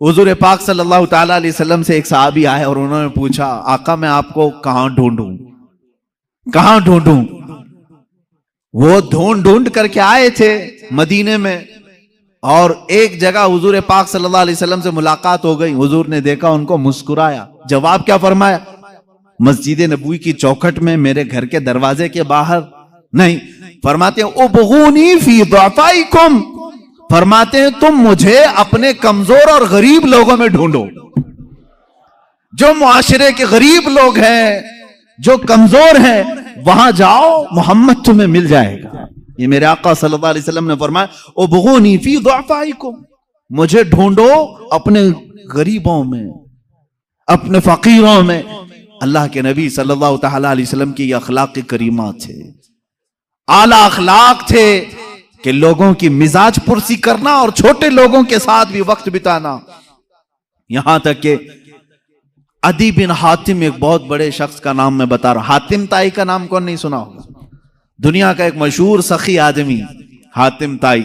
Speaker 1: हुजूर पाक सल्लल्लाहु ताला अलैहि वसल्लम से एक सहाबी आए और उन्होंने पूछा, आका मैं आपको कहां ढूंढूं, कहां ढूंढूं। वो ढूंढ ढूंढ करके आए थे मदीने में, और एक जगह हुजूर पाक सल्लल्लाहु अलैहि वसल्लम से मुलाकात हो गई। हुजूर ने देखा उनको, मुस्कुराया। जवाब क्या फरमाया? मस्जिद नबवी की चौखट में, मेरे घर के दरवाजे के बाहर नहीं। फरमाते हैं उबगूनी फी दुआफाइकुम, फरमाते हैं तुम मुझे अपने कमजोर और गरीब लोगों में ढूंढो। जो मुआशरे के गरीब लोग हैं, जो कमजोर हैं, वहां जाओ, मोहम्मद तुम्हें मिल जाएगा। ये मेरे आका सल्लल्लाहु अलैहि वसल्लम ने फरमाया उबगूनी फी दुआफाइकुम, मुझे ढूंढो अपने गरीबों में, अपने फकीरों में। अल्लाह के नबी सल्लल्लाहु ताला अलैहि वसल्लम की ये अखलाक करीमा थे, आला अखलाक थे कि लोगों की मिजाज पुरसी करना और छोटे लोगों के साथ भी वक्त बिताना। यहां तक कि अदी बिन हातिम, एक बहुत बड़े शख्स का नाम मैं बता रहा हूं। हातिम ताई का नाम कौन नहीं सुना होगा? दुनिया का एक मशहूर सखी आदमी हातिम ताई,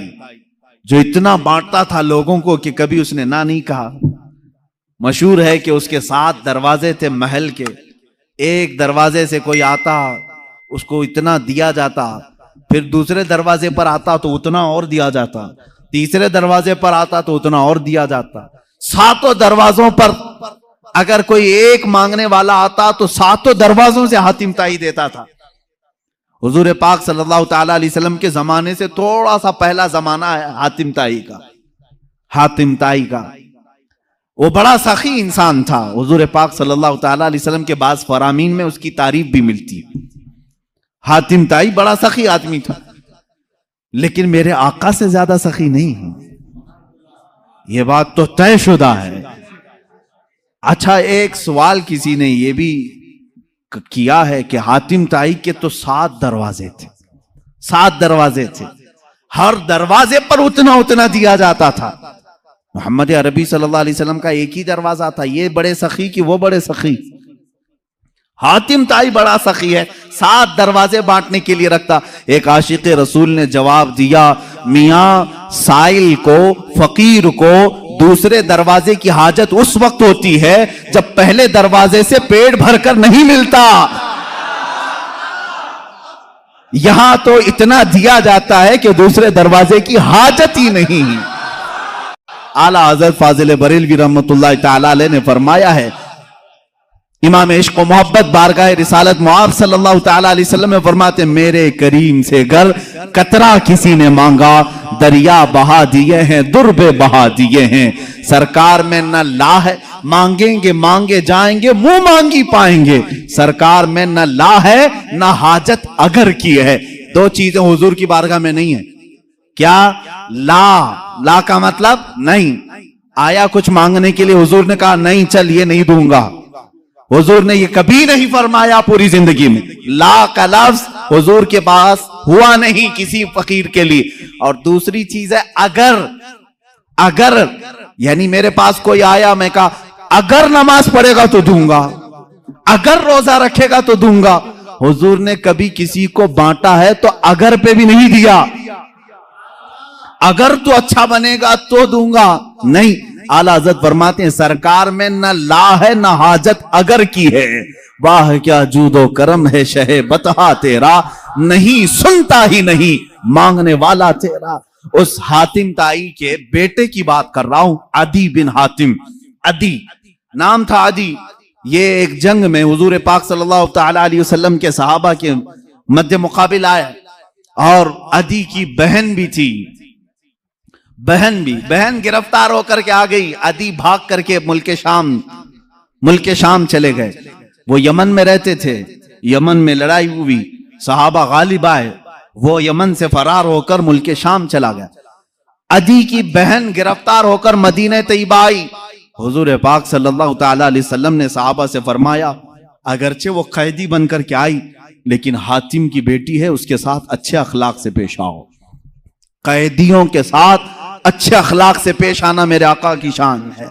Speaker 1: जो इतना बांटता था लोगों को कि कभी उसने ना नहीं कहा। मशहूर है कि उसके 7 दरवाजे थे महल के, एक दरवाजे से कोई आता उसको इतना दिया जाता, फिर दूसरे दरवाजे पर आता तो उतना और दिया जाता, तीसरे दरवाजे पर आता तो उतना और दिया जाता। 7 दरवाजों पर अगर कोई एक मांगने वाला आता तो सातों दरवाजों से हातिम ताई देता था। हुजूर पाक सल्लल्लाहु ताला अलैहि वसल्लम के जमाने से थोड़ा सा पहला जमाना है हातिम ताई का। हातिम ताई का वो बड़ा सखी इंसान था। हुजूर पाक सल्लल्लाहु ताला अलैहि वसल्लम के बाज़ फरामीन में उसकी तारीफ भी मिलती है। हातिम ताई बड़ा सखी आदमी था, लेकिन मेरे आका से ज्यादा सखी नहीं है, यह बात तो तयशुदा है। अच्छा, एक सवाल किसी ने यह भी किया है कि हातिम ताई के तो 7 दरवाजे थे, 7 दरवाजे थे, हर दरवाजे पर उतना उतना दिया जाता था। मोहम्मद अरबी सल्लल्लाहु अलैहि वसल्लम का एक ही दरवाजा था, ये बड़े सखी कि वो बड़े सखी। हातिम ताई बड़ा सखी है, 7 दरवाजे बांटने के लिए रखता। एक आशिक रसूल ने जवाब दिया, मियां साइल को, फकीर को दूसरे दरवाजे की हाजत उस वक्त होती है जब पहले दरवाजे से पेट भरकर नहीं मिलता। यहां तो इतना दिया जाता है कि दूसरे दरवाजे की हाजत ही नहीं। आला हज़रत फाजिल बरेलवी रहमतुल्लाह ताला अलैह ने फरमाया है, इमाम इश्क व मोहब्बत बारगाह रिसालत मुआब सल्लल्लाहु ताला अलैहि वसल्लम में फरमाते, मेरे करीम से गर कतरा किसी ने मांगा, दरिया बहा दिए हैं, दुर्बे बहा दिए हैं। सरकार में न ला है, मांगेंगे मांगे जाएंगे, मुंह मांगी पाएंगे। सरकार में न ला है न हाजत अगर की है। 2 चीजें हुजूर की बारगाह में नहीं है। क्या? ला का मतलब नहीं। आया कुछ मांगने के लिए, हुजूर ने कहा नहीं चल ये नहीं दूंगा। हुजूर ने ये कभी नहीं फरमाया पूरी जिंदगी में। ला का लफ्ज हुजूर के पास हुआ नहीं किसी फकीर के लिए। और दूसरी चीज है अगर यानी मेरे पास कोई आया, मैं कहा अगर नमाज पढ़ेगा तो दूंगा, अगर रोजा रखेगा तो दूंगा। हुजूर ने कभी किसी को बांटा है तो अगर पे भी नहीं दिया, अगर तू अच्छा बनेगा तो दूंगा, नहीं। आला हज़रत फरमाते हैं, सरकार में न ला है न हाजत अगर की है। वाह क्या जूदो करम है शहे बतहा तेरा, नहीं सुनता ही नहीं मांगने वाला तेरा। उस हातिम ताई के बेटे की बात कर रहा हूं, अदी बिन हातिम। अदी नाम था, अदी। ये एक जंग में हुजूर पाक सल्लल्लाहु ताला अलैहि वसल्लम के सहाबा के मध्य मुकाबिल आया, और अदी की बहन भी थी। बहन गिरफ्तार होकर के आ गई। अदी भाग करके मुल्क शाम चले गए। वो यमन में रहते थे, यमन में लड़ाई हुई, सहाबा गालिब आए, वो यमन से फरार होकर मुल्क शाम चला गया। अदी की बहन गिरफ्तार होकर मदीने तैयबा आई। हुजूर पाक सल्लल्लाहु ताला अलैहि वसल्लम ने सहाबा से फरमाया, अगरचे वो कैदी बनकर के आई, लेकिन हातिम की बेटी है, उसके साथ अच्छे अखलाक से पेश आओ। कैदियों के साथ अच्छे अखलाक से पेश आना मेरे आका की शान है।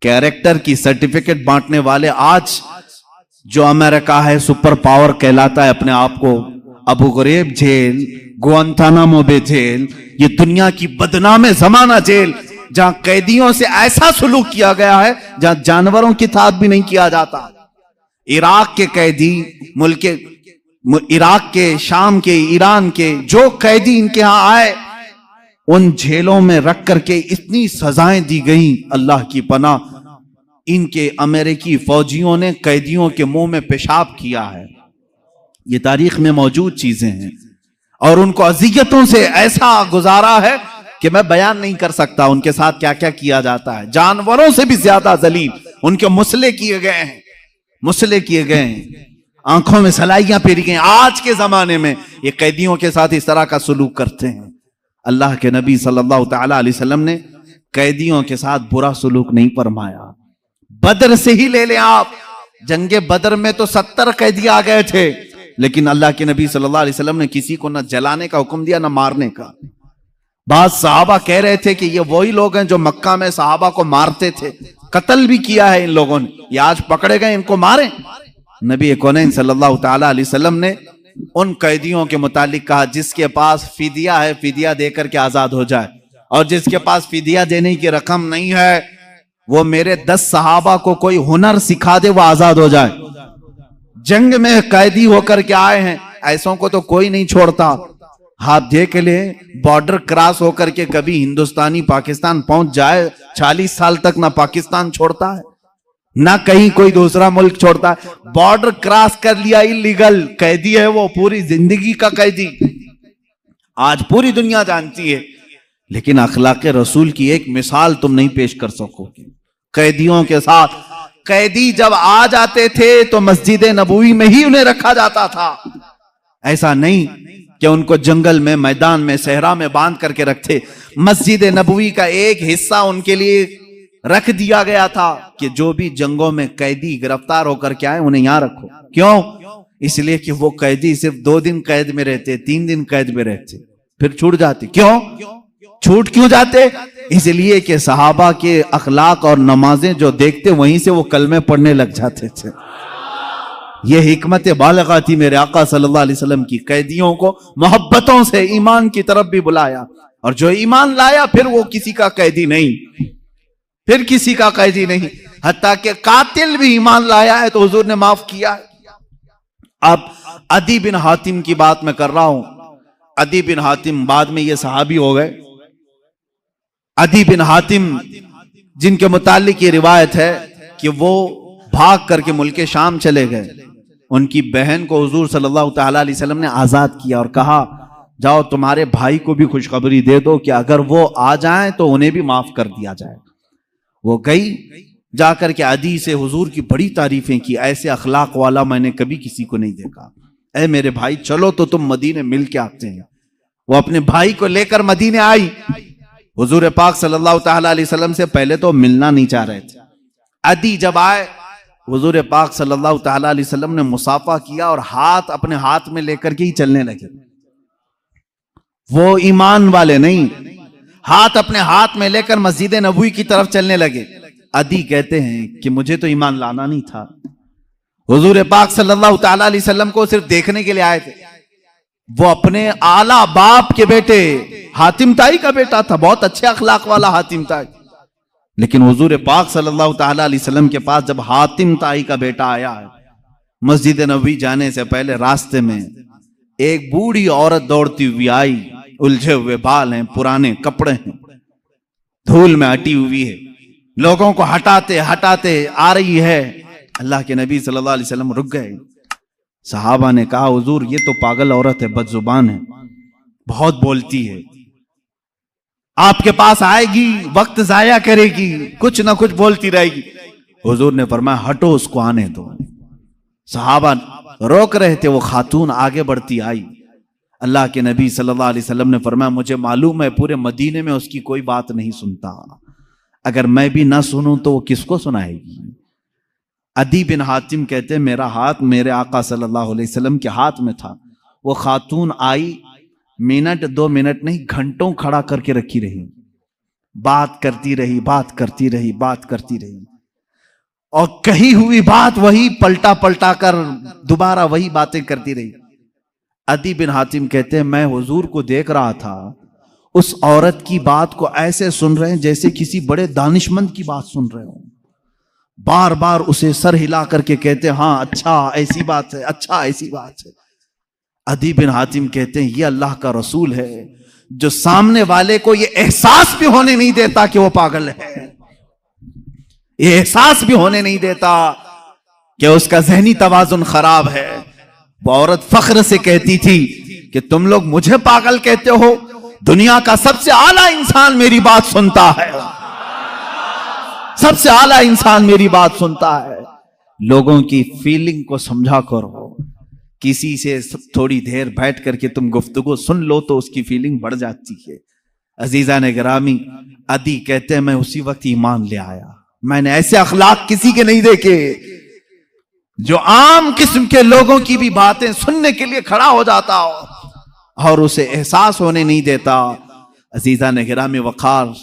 Speaker 1: कैरेक्टर की सर्टिफिकेट बांटने वाले आज जो अमेरिका है सुपर पावर कहलाता है अपने आप को, Abu ग़ुरैब jail, Guantanamo Bay jail, ये दुनिया की बदनाम जमाना जेल, जहां कैदियों से ऐसा सुलूक किया गया है जहां जानवरों की थात भी नहीं किया जाता। इराक के कैदी, इराक के, शाम के, ईरान के जो कैदी इनके यहां आए, उन जेलों में रख करके इतनी सजाएं दी गई, अल्लाह की पनाह। इनके अमेरिकी फौजियों ने कैदियों के मुंह में पेशाब किया है। ये तारीख में मौजूद चीजें हैं, और उनको अजियतों से ऐसा गुजारा है कि मैं बयान नहीं कर सकता उनके साथ क्या क्या किया जाता है। जानवरों से भी ज्यादा जलील उनके मुसले किए गए हैं, मुसले किए गए हैं, आंखों में सलाइयां फेरी गई। आज के जमाने में ये कैदियों के साथ इस तरह का सलूक करते हैं। अल्लाह के नबी सल्लल्लाहु ताला अलैहि वसल्लम ने कैदियों के साथ बुरा सलूक नहीं फरमाया। बदर से ही ले लें आप, जंगे बदर में तो 70 कैदी आ गए थे, लेकिन अल्लाह के नबी सल्लल्लाहु अलैहि वसल्लम ने किसी को न जलाने का हुक्म दिया न मारने का। बाद सहाबा कह रहे थे कि ये वही लोग हैं जो मक्का में सहाबा को मारते थे, कत्ल भी किया है इन लोगों ने, ये आज पकड़े गए, इनको मारें। नबी कौनैन सल्लल्लाहु ताला अलैहि वसल्लम ने उन कैदियों के मुतालिक कहा, जिसके पास फिदिया है फिदिया देकर के आजाद हो जाए, और जिसके पास फिदिया देने की रकम नहीं है वो मेरे 10 सहाबा को कोई हुनर सिखा दे, वो आजाद हो जाए। जंग में कैदी होकर के आए हैं, ऐसों को तो कोई नहीं छोड़ता। आप देख ले, बॉर्डर क्रॉस होकर के कभी हिंदुस्तानी पाकिस्तान पहुंच जाए, 40 साल तक ना पाकिस्तान छोड़ता है, ना कहीं कोई दूसरा मुल्क छोड़ता है। बॉर्डर क्रॉस कर लिया, इलीगल कैदी है वो, पूरी जिंदगी का कैदी। आज पूरी दुनिया जानती है, लेकिन अखलाक रसूल की एक मिसाल तुम नहीं पेश कर सकोगे। कैदियों के साथ कैदी जब आ जाते थे तो मस्जिद नबवी में ही उन्हें रखा जाता था। ऐसा नहीं कि उनको जंगल में, मैदान में, सहरा में बांध करके रखते। मस्जिद नबवी का एक हिस्सा उनके लिए रख दिया गया था कि जो भी जंगों में कैदी गिरफ्तार होकर के आए उन्हें यहां रखो। क्यों? इसलिए कि वो कैदी सिर्फ 2 दिन कैद में रहते, 3 दिन कैद में रहते, फिर छूट जाते। क्यों छूट क्यों जाते? इसलिए कि सहाबा के अखलाक और नमाजें जो देखते वहीं से वो कलमे पढ़ने लग जाते थे। ये हिकमत बालिगा थी मेरे आका सल्लल्लाहु अलैहि वसल्लम की। कैदियों को मोहब्बतों से ईमान की तरफ भी बुलाया, और जो ईमान लाया फिर वो किसी का कैदी नहीं, फिर किसी का कैदी नहीं। हत्ता कि कातिल भी ईमान लाया है तो हुजूर ने माफ किया है। अब अदी बिन हातिम की बात मैं कर रहा हूं। अदी बिन हातिम बाद में ये सहाबी हो गए। अदी बिन हातिम जिनके मुतालिक ये रिवायत है कि वो भाग करके मुल्क शाम चले गए। उनकी बहन को हुजूर सल्लल्लाहु तआला अलैहि वसल्लम ने आजाद किया और कहा जाओ तुम्हारे भाई को भी खुशखबरी दे दो कि अगर वो आ जाएं तो उन्हें भी माफ कर दिया जाए। वो गई, जाकर के अदी से हुजूर की बड़ी तारीफें की, ऐसे अखलाक वाला मैंने कभी किसी को नहीं देखा। ऐ मेरे भाई चलो तो तुम मदीने मिल के आते हैं। वो अपने भाई को लेकर मदीने आई। हुजूर पाक सल्लल्लाहु तआला अलैहि वसल्लम से पहले तो मिलना नहीं चाह रहे थे। अदी जब आए, हुजूर पाक सल्लल्लाहु तआला अलैहि वसल्लम ने मुसाफा किया और हाथ अपने हाथ में लेकर के ही चलने लगे। वो ईमान वाले नहीं, हाथ अपने हाथ में लेकर मस्जिद नबवी की तरफ चलने लगे। अदी कहते हैं कि मुझे तो ईमान लाना नहीं था, हुजूर पाक सल्लल्लाहु तआला अलैहि वसल्लम को सिर्फ देखने के लिए आए थे। वो अपने आला बाप के बेटे हातिम ताई का बेटा था, बहुत अच्छे अखलाक वाला हातिम ताई। लेकिन हुजूर पाक सल्लल्लाहु तआला अलैहि वसल्लम के पास जब हातिम ताई का बेटा आया है, मस्जिद नबवी जाने से पहले रास्ते में एक बूढ़ी औरत दौड़ती हुई आई। उलझे हुए बाल हैं, पुराने कपड़े हैं, धूल में हटी हुई है, लोगों को हटाते हटाते आ रही है। अल्लाह के नबी सल्लल्लाहु अलैहि वसल्लम रुक गए। सहाबा ने कहा हुजूर ये तो पागल औरत है, बदजुबान है, बहुत बोलती है, आपके पास आएगी वक्त जाया करेगी, कुछ ना कुछ बोलती रहेगी। हुजूर ने फरमाया हटो उसको आने दो। सहाबा रोक रहे थे, वो खातून आगे बढ़ती आई। अल्लाह के नबी सल्लल्लाहु अलैहि वसल्लम ने फरमाया मुझे मालूम है पूरे मदीने में उसकी कोई बात नहीं सुनता, अगर मैं भी ना सुनूं तो वो किसको सुनाएगी। अदी बिन हातिम कहते हैं मेरा हाथ मेरे आका सल्लल्लाहु अलैहि वसल्लम के हाथ में था। वो खातून आई, मिनट 2 मिनट नहीं घंटों खड़ा करके रखी रही, बात करती रही, बात करती रही, बात करती रही, और कही हुई बात वही पलटा पलटा कर दोबारा वही बातें करती रही। अदी बिन हातिम कहते हैं मैं हुजूर को देख रहा था, उस औरत की बात को ऐसे सुन रहे हैं जैसे किसी बड़े दानिशमंद की बात सुन रहे हो। बार बार उसे सर हिला करके कहते हैं हाँ अच्छा ऐसी बात है, अच्छा ऐसी बात है। अदी बिन हातिम कहते हैं ये अल्लाह का रसूल है जो सामने वाले को ये एहसास भी होने नहीं देता कि वो पागल है, ये एहसास भी होने नहीं देता कि उसका ज़हनी तवाज़ुन खराब है। वो औरत फख्र से कहती थी कि तुम लोग मुझे पागल कहते हो, दुनिया का सबसे आला इंसान मेरी बात सुनता है, सबसे आला इंसान मेरी बात सुनता है। लोगों की फीलिंग को समझा करो, किसी से थोड़ी देर बैठ करके तुम गुफ्तगू सुन लो तो उसकी फीलिंग बढ़ जाती है। अजीजा ने गिरामी, अदी कहते हैं मैं उसी वक्त ईमान ले आया। मैंने ऐसे अखलाक किसी के नहीं देखे जो आम किस्म के लोगों की भी बातें सुनने के लिए खड़ा हो जाता हो और उसे एहसास होने नहीं देता। अजीजा ने गिरामी वक़ार,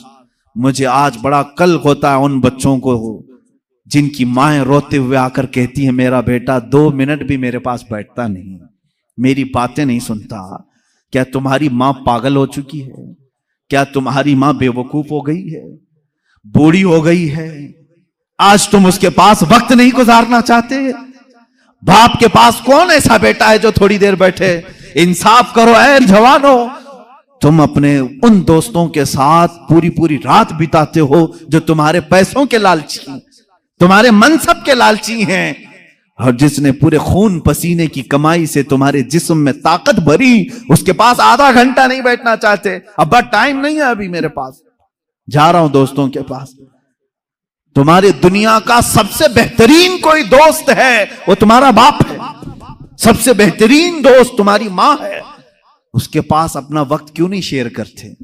Speaker 1: मुझे आज बड़ा कल होता है उन बच्चों को जिनकी माएं रोते हुए आकर कहती है मेरा बेटा 2 मिनट भी मेरे पास बैठता नहीं, मेरी बातें नहीं सुनता। क्या तुम्हारी मां पागल हो चुकी है? क्या तुम्हारी मां बेवकूफ हो गई है, बूढ़ी हो गई है? आज तुम उसके पास वक्त नहीं गुजारना चाहते? बाप के पास कौन ऐसा बेटा है जो थोड़ी देर बैठे? इंसाफ करो ऐ जवानों, तुम अपने उन दोस्तों के साथ पूरी पूरी रात बिताते हो जो तुम्हारे पैसों के लालची, तुम्हारे मनसब के लालची हैं, और जिसने पूरे खून पसीने की कमाई से तुम्हारे जिस्म में ताकत भरी, उसके पास आधा घंटा नहीं बैठना चाहते। अब्बा टाइम नहीं है अभी मेरे पास, जा रहा हूं दोस्तों के पास। तुम्हारे दुनिया का सबसे बेहतरीन कोई दोस्त है, वो तुम्हारा बाप है। सबसे बेहतरीन दोस्त तुम्हारी मां है, उसके पास अपना वक्त क्यों नहीं शेयर करते?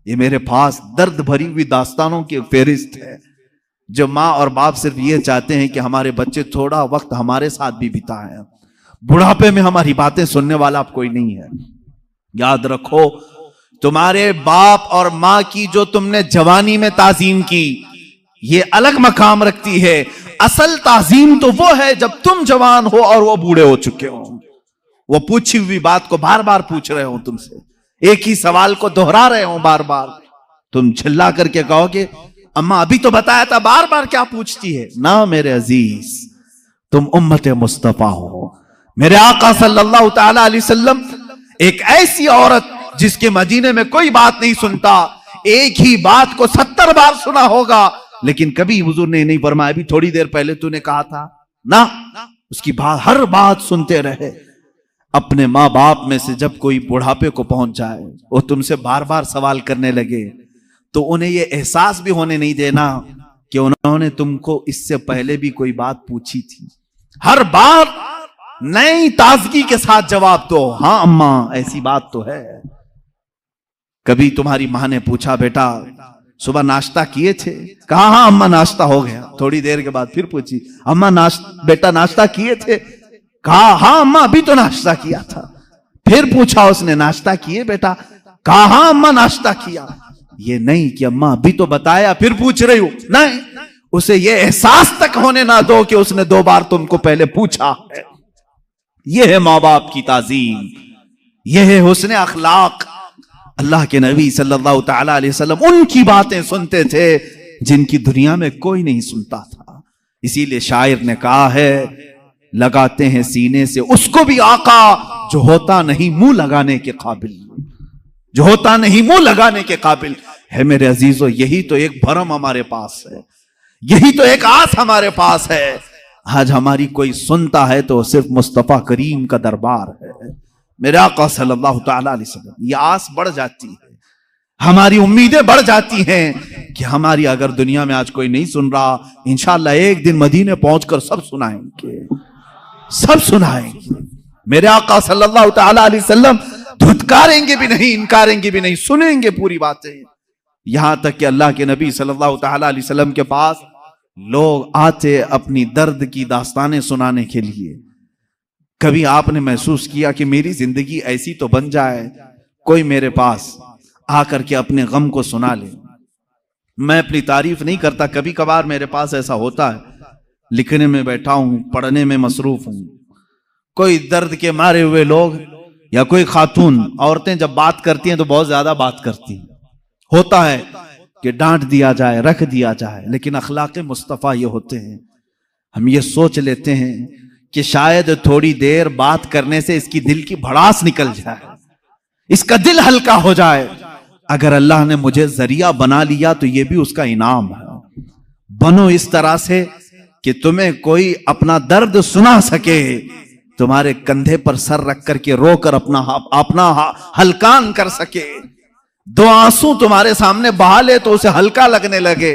Speaker 1: ये मेरे पास दर्द भरी हुई दास्तानों की फेरिस्त है, जो माँ और बाप सिर्फ ये चाहते हैं कि हमारे बच्चे थोड़ा वक्त हमारे साथ भी बिताएं। बुढ़ापे में हमारी बातें सुनने वाला अब कोई नहीं है। याद रखो, तुम्हारे बाप और माँ की जो तुमने जवानी में ताजीम की, ये अलग मकाम रखती है। असल ताजीम तो वो है जब तुम जवान हो और वो बूढ़े हो चुके हो। वो पूछी हुई बात को बार बार पूछ रहे हो तुमसे, एक ही सवाल को दोहरा रहे हो बार बार। तुम चिल्ला करके कहोगे अम्मा अभी तो बताया था, बार बार क्या पूछती है? ना मेरे अजीज, तुम उम्मत मुस्तफा हो। मेरे आका सल्लल्लाहु ताला अलैहि वसल्लम एक ऐसी औरत जिसके मदीने में कोई बात नहीं सुनता, एक ही बात को 70 बार सुना होगा, लेकिन कभी हुजूर ने नहीं फरमाया अभी थोड़ी देर पहले तूने कहा था ना। उसकी बात, हर बात सुनते रहे। अपने माँ बाप में से जब कोई बुढ़ापे को पहुंच जाए, वो तुमसे बार बार सवाल करने लगे, तो उन्हें यह एहसास भी होने नहीं देना कि उन्होंने तुमको इससे पहले भी कोई बात पूछी थी। हर बार नई ताजगी के साथ जवाब दो, हाँ अम्मा ऐसी बात तो है। कभी तुम्हारी मां ने पूछा बेटा सुबह नाश्ता किए थे? कहा हाँ अम्मा नाश्ता हो गया। थोड़ी देर के बाद फिर पूछी अम्मा बेटा नाश्ता किए थे? कहा हाँ अम्मा अभी तो नाश्ता किया था। फिर पूछा उसने नाश्ता किए बेटा? कहा हाँ अम्मा नाश्ता किया। ये नहीं कि अम्मा अभी तो बताया फिर पूछ रही हूं, नहीं, उसे ये एहसास तक होने ना दो कि उसने 2 बार तुमको पहले पूछा है। यह है माँ बाप की ताजीम, यह है हुस्न अखलाक। अल्लाह के नबी सल्लल्लाहु ताला अलैहि वसल्लम उनकी बातें सुनते थे जिनकी दुनिया में कोई नहीं सुनता था। इसीलिए शायर ने कहा है, लगाते हैं सीने से उसको भी आका जो होता नहीं मुंह लगाने के काबिल, जो होता नहीं मुंह लगाने के काबिल है। मेरे अजीजों, यही तो एक भरम हमारे पास है, यही तो एक आस हमारे पास है। आज हमारी कोई सुनता है तो सिर्फ मुस्तफा करीम का दरबार है, मेरे आका सल्लल्लाहु ताला अलैहि वसल्लम। ये आस बढ़ जाती है, हमारी उम्मीदें बढ़ जाती हैं कि हमारी अगर दुनिया में आज कोई नहीं सुन रहा, इंशाअल्लाह एक दिन मदीने पहुंचकर सब सुनाएंगे, सब सुनाएंगे। मेरे आका सल्लल्लाहु ताला अलैहि वसल्लम धुतकारेंगे भी नहीं, इनकारेंगे भी नहीं, सुनेंगे पूरी बातें। यहां तक कि अल्लाह के नबी सल्लल्लाहु ताला अलैहि वसल्लम के पास लोग आते अपनी दर्द की दास्तानें सुनाने के लिए। कभी आपने महसूस किया कि मेरी जिंदगी ऐसी तो बन जाए, कोई मेरे पास आकर के अपने गम को सुना ले? मैं अपनी तारीफ नहीं करता, कभी कभार मेरे पास ऐसा होता है, लिखने में बैठा हूं, पढ़ने में मसरूफ हूं, कोई दर्द के मारे हुए लोग या कोई खातून, औरतें जब बात करती हैं तो बहुत ज्यादा बात करती हैं। होता है कि डांट दिया जाए, रख दिया जाए, लेकिन अखलाक मुस्तफ़ा ये होते हैं, हम ये सोच लेते हैं कि शायद थोड़ी देर बात करने से इसकी दिल की भड़ास निकल जाए, इसका दिल हल्का हो जाए। अगर अल्लाह ने मुझे जरिया बना लिया तो ये भी उसका इनाम है। बनो इस तरह से कि तुम्हें कोई अपना दर्द सुना सके, तुम्हारे कंधे पर सर रख करके रोकर अपना हल्कान कर सके, 2 आंसू तुम्हारे सामने बहा ले तो उसे हल्का लगने लगे।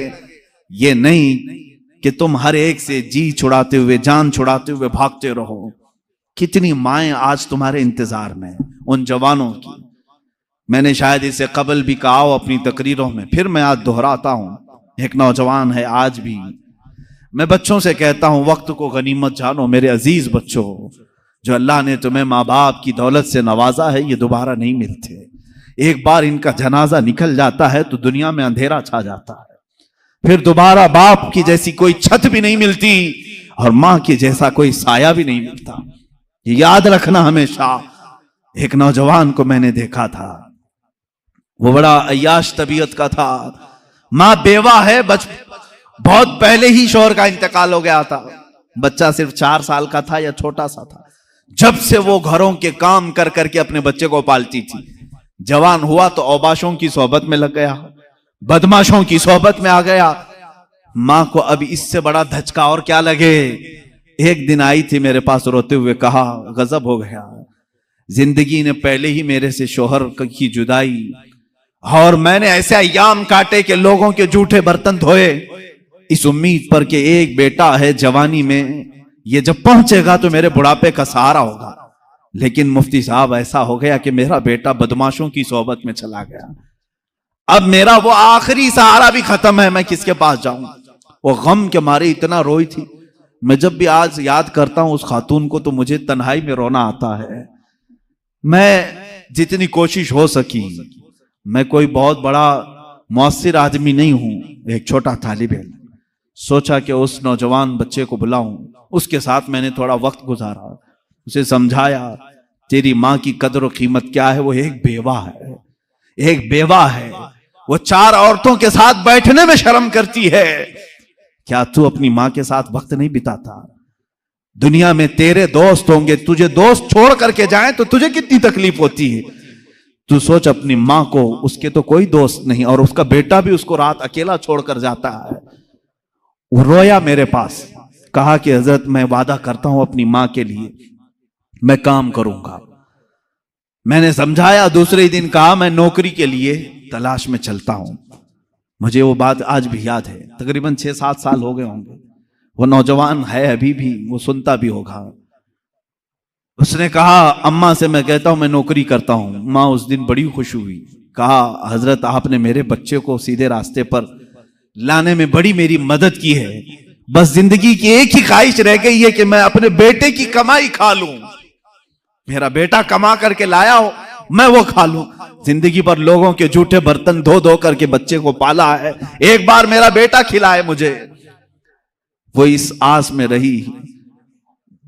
Speaker 1: ये नहीं कि तुम हर एक से जी छुड़ाते हुए, जान छुड़ाते हुए भागते रहो। कितनी माएं आज तुम्हारे इंतजार में, उन जवानों की। मैंने शायद इससे कबल भी कहा हो अपनी तकरीरों में, फिर मैं आज दोहराता हूं। एक नौजवान है, आज भी मैं बच्चों से कहता हूं वक्त को गनीमत जानो। मेरे अजीज बच्चों, जो अल्लाह ने तुम्हें माँ बाप की दौलत से नवाजा है, ये दोबारा नहीं मिलते। एक बार इनका जनाजा निकल जाता है तो दुनिया में अंधेरा छा जाता है, फिर दोबारा बाप की जैसी कोई छत भी नहीं मिलती और मां के जैसा कोई साया भी नहीं मिलता। ये याद रखना हमेशा। एक नौजवान को मैंने देखा था, वो बड़ा अय्याश तबीयत का था, मां बेवा है, बहुत पहले ही शौहर का इंतकाल हो गया था, बच्चा सिर्फ 4 साल का था या छोटा सा था। जब से वो घरों के काम कर करके अपने बच्चे को पालती थी, जवान हुआ तो औबाशों की सोहबत में लग गया, बदमाशों की सोहबत में आ गया, मां को अब इससे बड़ा धचका और क्या लगे। एक दिन आई थी मेरे पास रोते हुए, कहा गजब हो गया, जिंदगी ने पहले ही मेरे से शोहर की जुदाई, और मैंने ऐसे अय्याम काटे कि लोगों के जूठे बर्तन धोए इस उम्मीद पर कि एक बेटा है जवानी में, ये जब पहुंचेगा तो मेरे बुढ़ापे का सहारा होगा। लेकिन मुफ्ती साहब ऐसा हो गया कि मेरा बेटा बदमाशों की सोहबत में चला गया। अब मेरा वो आखिरी सहारा भी खत्म है, मैं किसके पास जाऊं। वो गम के मारे इतना रोई थी। मैं जब भी आज याद करता हूं उस खातून को तो मुझे तन्हाई में रोना आता है। मैं जितनी कोशिश हो सकी, मैं कोई बहुत बड़ा मुअस्सिर आदमी नहीं हूं, एक छोटा तालिब इल्म, सोचा कि उस नौजवान बच्चे को बुलाऊं। उसके साथ मैंने थोड़ा वक्त गुजारा, उसे समझाया तेरी माँ की कदर और कीमत क्या है। वो एक बेवा है, एक बेवा है, वो 4 औरतों के साथ बैठने में शर्म करती है। क्या तू अपनी माँ के साथ वक्त नहीं बिताता? दुनिया में तेरे दोस्त होंगे, तुझे दोस्त छोड़ करके जाएं तो तुझे कितनी तकलीफ होती है। तू सोच अपनी माँ को, उसके तो कोई दोस्त नहीं, और उसका बेटा भी उसको रात अकेला छोड़कर जाता है। वो रोया मेरे पास, कहा कि हजरत मैं वादा करता हूं अपनी माँ के लिए मैं काम करूंगा। मैंने समझाया, दूसरे दिन कहा मैं नौकरी के लिए तलाश में चलता हूं। मुझे वो बात आज भी याद है, तकरीबन 6-7 साल हो गए होंगे। वो नौजवान है अभी भी, वो सुनता भी होगा। उसने कहा अम्मा से मैं कहता हूं मैं नौकरी करता हूं। माँ उस दिन बड़ी खुश हुई, कहा हजरत आपने मेरे बच्चे को सीधे रास्ते पर लाने में बड़ी मेरी मदद की है। बस जिंदगी की एक ही ख्वाहिश रह गई है कि मैं अपने बेटे की कमाई खा लूं। मेरा बेटा कमा करके लाया हो, मैं वो खा लूं। जिंदगी पर लोगों के जूठे बर्तन धो धो करके बच्चे को पाला है, एक बार मेरा बेटा खिलाए मुझे। वो इस आस में रही।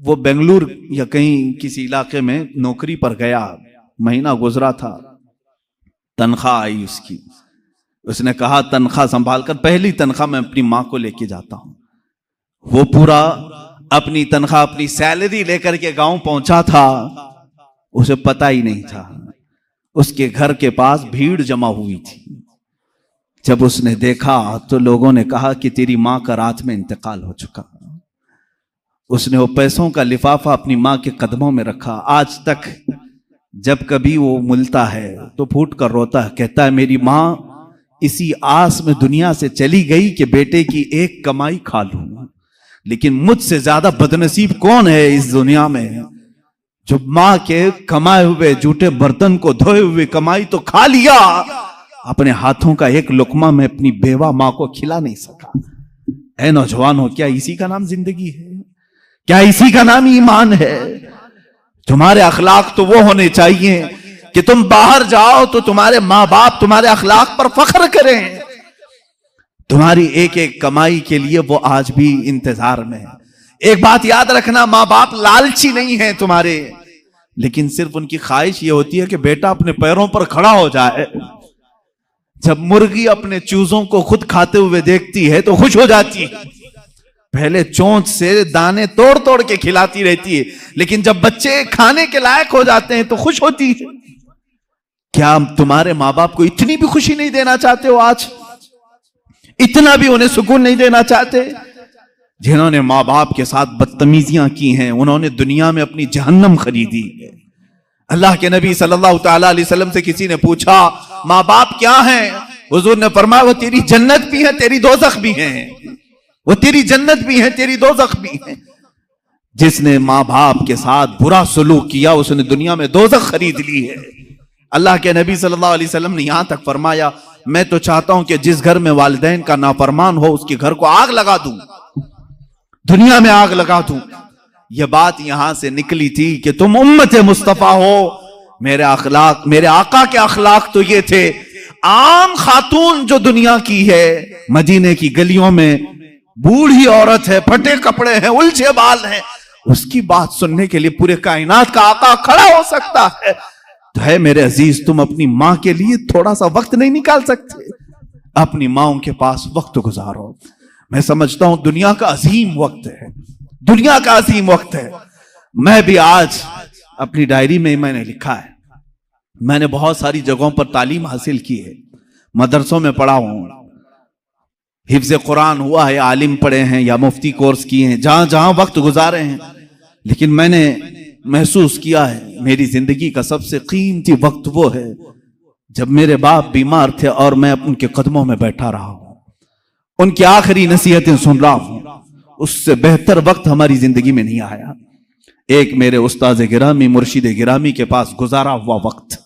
Speaker 1: वो बेंगलुरु या कहीं किसी इलाके में नौकरी पर गया, महीना गुजरा था, तनख्वाह आई उसकी। उसने कहा तनख्वाह संभालकर, पहली तनख्वाह मैं अपनी मां को लेके जाता हूं। वो पूरा अपनी तनख्वाह, अपनी सैलरी लेकर के गांव पहुंचा था। उसे पता ही नहीं था उसके घर के पास भीड़ जमा हुई थी। जब उसने देखा तो लोगों ने कहा कि तेरी मां का रात में इंतकाल हो चुका। उसने वो पैसों का लिफाफा अपनी मां के कदमों में रखा। आज तक जब कभी वो मिलता है तो फूट कर रोता है, कहता है मेरी मां इसी आस में दुनिया से चली गई कि बेटे की एक कमाई खा लूं। लेकिन मुझसे ज्यादा बदनसीब कौन है इस दुनिया में, जो मां के कमाए हुए जूठे बर्तन को धोए हुए कमाई तो खा लिया, अपने हाथों का एक लुकमा में अपनी बेवा मां को खिला नहीं सका। ऐ नौजवानों, क्या इसी का नाम जिंदगी है? क्या इसी का नाम ईमान है? तुम्हारे अखलाक तो वो होने चाहिए कि तुम बाहर जाओ तो तुम्हारे माँ बाप तुम्हारे अखलाक पर फख्र करें। तुम्हारी एक एक कमाई के लिए वो आज भी इंतजार में है। एक बात याद रखना, माँ बाप लालची नहीं है तुम्हारे, लेकिन सिर्फ उनकी ख्वाहिश ये होती है कि बेटा अपने पैरों पर खड़ा हो जाए। जब मुर्गी अपने चूजों को खुद खाते हुए देखती है तो खुश हो जाती है। पहले चोंच से दाने तोड़ तोड़ के खिलाती रहती है, लेकिन जब बच्चे खाने के लायक हो जाते हैं तो खुश होती है। क्या तुम्हारे माँ बाप को इतनी भी खुशी नहीं देना चाहते हो? आज इतना भी उन्हें सुकून नहीं देना चाहते? जिन्होंने माँ बाप के साथ बदतमीजियां की हैं, उन्होंने दुनिया में अपनी जहन्नम खरीदी है। अल्लाह के नबी सल्लल्लाहु तआला अलैहि वसल्लम से किसी ने पूछा माँ बाप क्या हैं? हुजूर ने फरमाया वो तेरी जन्नत भी है, तेरी दोज़ख भी है। वो तेरी जन्नत भी है, तेरी दोज़ख भी है। जिसने माँ बाप के साथ बुरा सलूक किया उसने दुनिया में दोज़ख खरीद ली है। अल्लाह के नबी सल्लल्लाहु अलैहि वसल्लम ने यहां तक फरमाया, मैं तो चाहता हूं कि जिस घर में वालिदैन का नाफरमान हो उसके घर को आग लगा दूं, दुनिया में आग लगा दूं। यह बात यहां से निकली थी कि तुम उम्मत मुस्तफा हो। मेरे अखलाक, मेरे आका के अखलाक तो ये थे। आम खातून जो दुनिया की है, मदीने की गलियों में बूढ़ी औरत है, फटे कपड़े हैं, उलझे बाल हैं, उसकी बात सुनने के लिए पूरे कायनात का आका खड़ा हो सकता है। तो है मेरे अजीज, तुम अपनी मां के लिए थोड़ा सा वक्त नहीं निकाल सकते? अपनी माओं के पास वक्त गुजारो। मैं समझता हूं दुनिया का अजीम वक्त है, दुनिया का अजीम वक्त है। मैं भी आज अपनी डायरी में मैंने लिखा है, मैंने बहुत सारी जगहों पर तालीम हासिल की है, मदरसों में पढ़ा हूं, हिफ्ज़ कुरान हुआ है, आलिम पढ़े हैं या मुफ्ती कोर्स किए हैं, जहां जहां वक्त गुजारे हैं, लेकिन मैंने महसूस किया है मेरी जिंदगी का सबसे कीमती वक्त वो है जब मेरे बाप बीमार थे और मैं उनके कदमों में बैठा रहा हूं, उनकी आखिरी नसीहतें सुन रहा हूं। उससे बेहतर वक्त हमारी जिंदगी में नहीं आया। एक मेरे उस्ताद गिरामी, मुर्शिद गिरामी के पास गुजारा हुआ वक्त,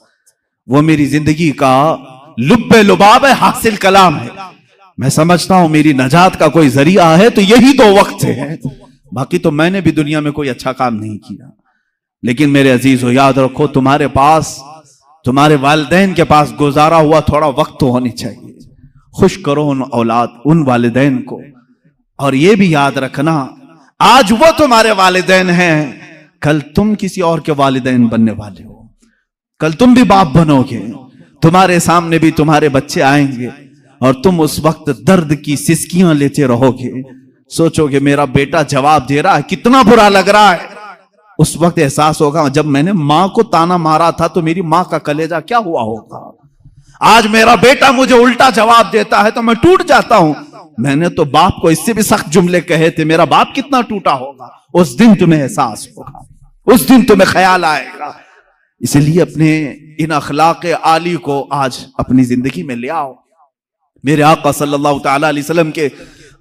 Speaker 1: वो मेरी जिंदगी का लुब्बे लुबाब है, हासिल कलाम है। मैं समझता हूं मेरी नजात का कोई जरिया है तो यही दो वक्त है। बाकी तो मैंने भी दुनिया में कोई अच्छा काम नहीं किया। लेकिन मेरे अजीजों, याद रखो, तुम्हारे पास, तुम्हारे वालिदैन के पास गुजारा हुआ थोड़ा वक्त तो होनी चाहिए। खुश करो उन औलाद, उन वालिदैन को। और ये भी याद रखना, आज वो तुम्हारे वालिदैन हैं, कल तुम किसी और के वालिदैन बनने वाले हो। कल तुम भी बाप बनोगे, तुम्हारे सामने भी तुम्हारे बच्चे आएंगे और तुम उस वक्त दर्द की सिसकियां लेते रहोगे। सोचोगे मेरा बेटा जवाब दे रहा है, कितना बुरा लग रहा है। उस वक्त एहसास होगा जब मैंने मां को ताना मारा था तो मेरी मां का कलेजा क्या हुआ होगा। आज मेरा बेटा मुझे उल्टा जवाब देता है तो मैं टूट जाता हूं। मैंने तो बाप को इससे भी सख्त जुमले कहे थे, मेरा बाप कितना टूटा होगा। उस दिन तुम्हें एहसास होगा, उस दिन तुम्हें ख्याल आएगा। इसलिए अपने इन अखलाक आली को आज अपनी जिंदगी में ले आओ। मेरे आका सल्लल्लाहु तआला अलैहि वसल्लम के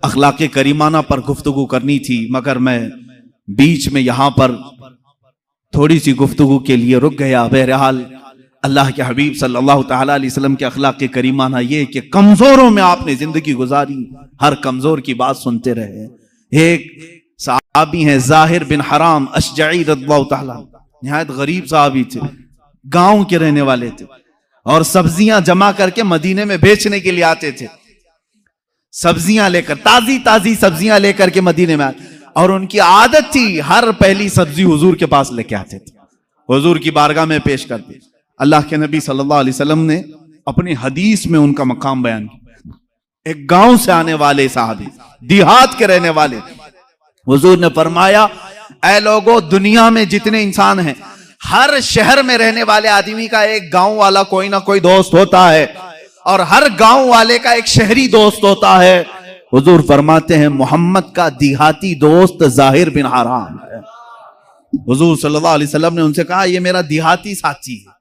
Speaker 1: अखलाक करीमाना पर गुफ्तगू करनी थी, मगर मैं बीच में यहां पर थोड़ी सी गुफ्तगू के लिए रुक गया। बहरहाल अल्लाह के हबीब सल्लल्लाहु तआला अलैहि वसल्लम के अखलाक करीमाना ये कि कमजोरों में आपने जिंदगी गुजारी, हर कमजोर की बात सुनते रहे। एक सहाबी हैं ज़ाहिर बिन हराम अशजई रज़ियल्लाहु तआला, निहायत गरीब सहाबी थे, गांव के रहने वाले थे और सब्जियां जमा करके मदीने में बेचने के लिए आते थे। सब्जियां लेकर, ताजी ताजी सब्जियां लेकर के मदीने में आते, और उनकी आदत थी हर पहली सब्जी हुजूर के पास लेके आते थे, हुजूर की बारगाह में पेश करते। अल्लाह के नबी सल्लल्लाहु अलैहि वसल्लम ने अपनी हदीस में उनका मकाम बयान किया। एक गांव से आने वाले साहबी, देहात के रहने वाले, हुजूर ने फरमाया, ऐ लोगों, दुनिया में जितने इंसान हैं, हर शहर में रहने वाले आदमी का एक गांव वाला कोई ना कोई दोस्त होता है और हर गांव वाले का एक शहरी दोस्त होता है। हुजूर फरमाते हैं मोहम्मद का देहाती दोस्त ज़ाहिर बिन हराम है। हुजूर सल्लल्लाहु अलैहि वसल्लम ने उनसे कहा, ये मेरा देहाती साथी है,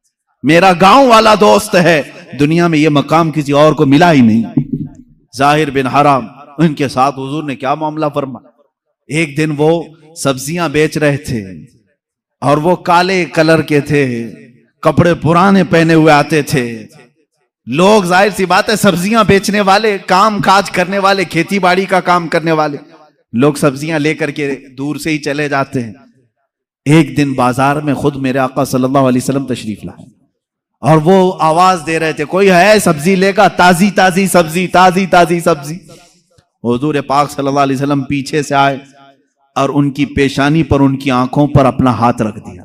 Speaker 1: मेरा गांव वाला दोस्त है, दुनिया में ये मकाम किसी और को मिला ही नहीं। ज़ाहिर बिन हराम, उनके साथ हुजूर ने क्या मामला फरमाया। एक दिन वो सब्जियां बेच रहे थे और वो काले कलर के थे, कपड़े पुराने पहने हुए आते थे। लोग, जाहिर सी बात है, सब्जियां बेचने वाले, काम काज करने वाले, खेती बाड़ी का काम करने वाले लोग सब्जियां लेकर के दूर से ही चले जाते हैं। एक दिन बाजार में खुद मेरे आका सल्लल्लाहु अलैहि वसल्लम तशरीफ लाए और वो आवाज दे रहे थे, कोई है सब्जी लेगा, ताजी ताजी सब्जी, ताजी ताजी सब्जी। हुजूर पाक सल्लल्लाहु अलैहि वसल्लम पीछे से आए और उनकी पेशानी पर, उनकी आंखों पर अपना हाथ रख दिया,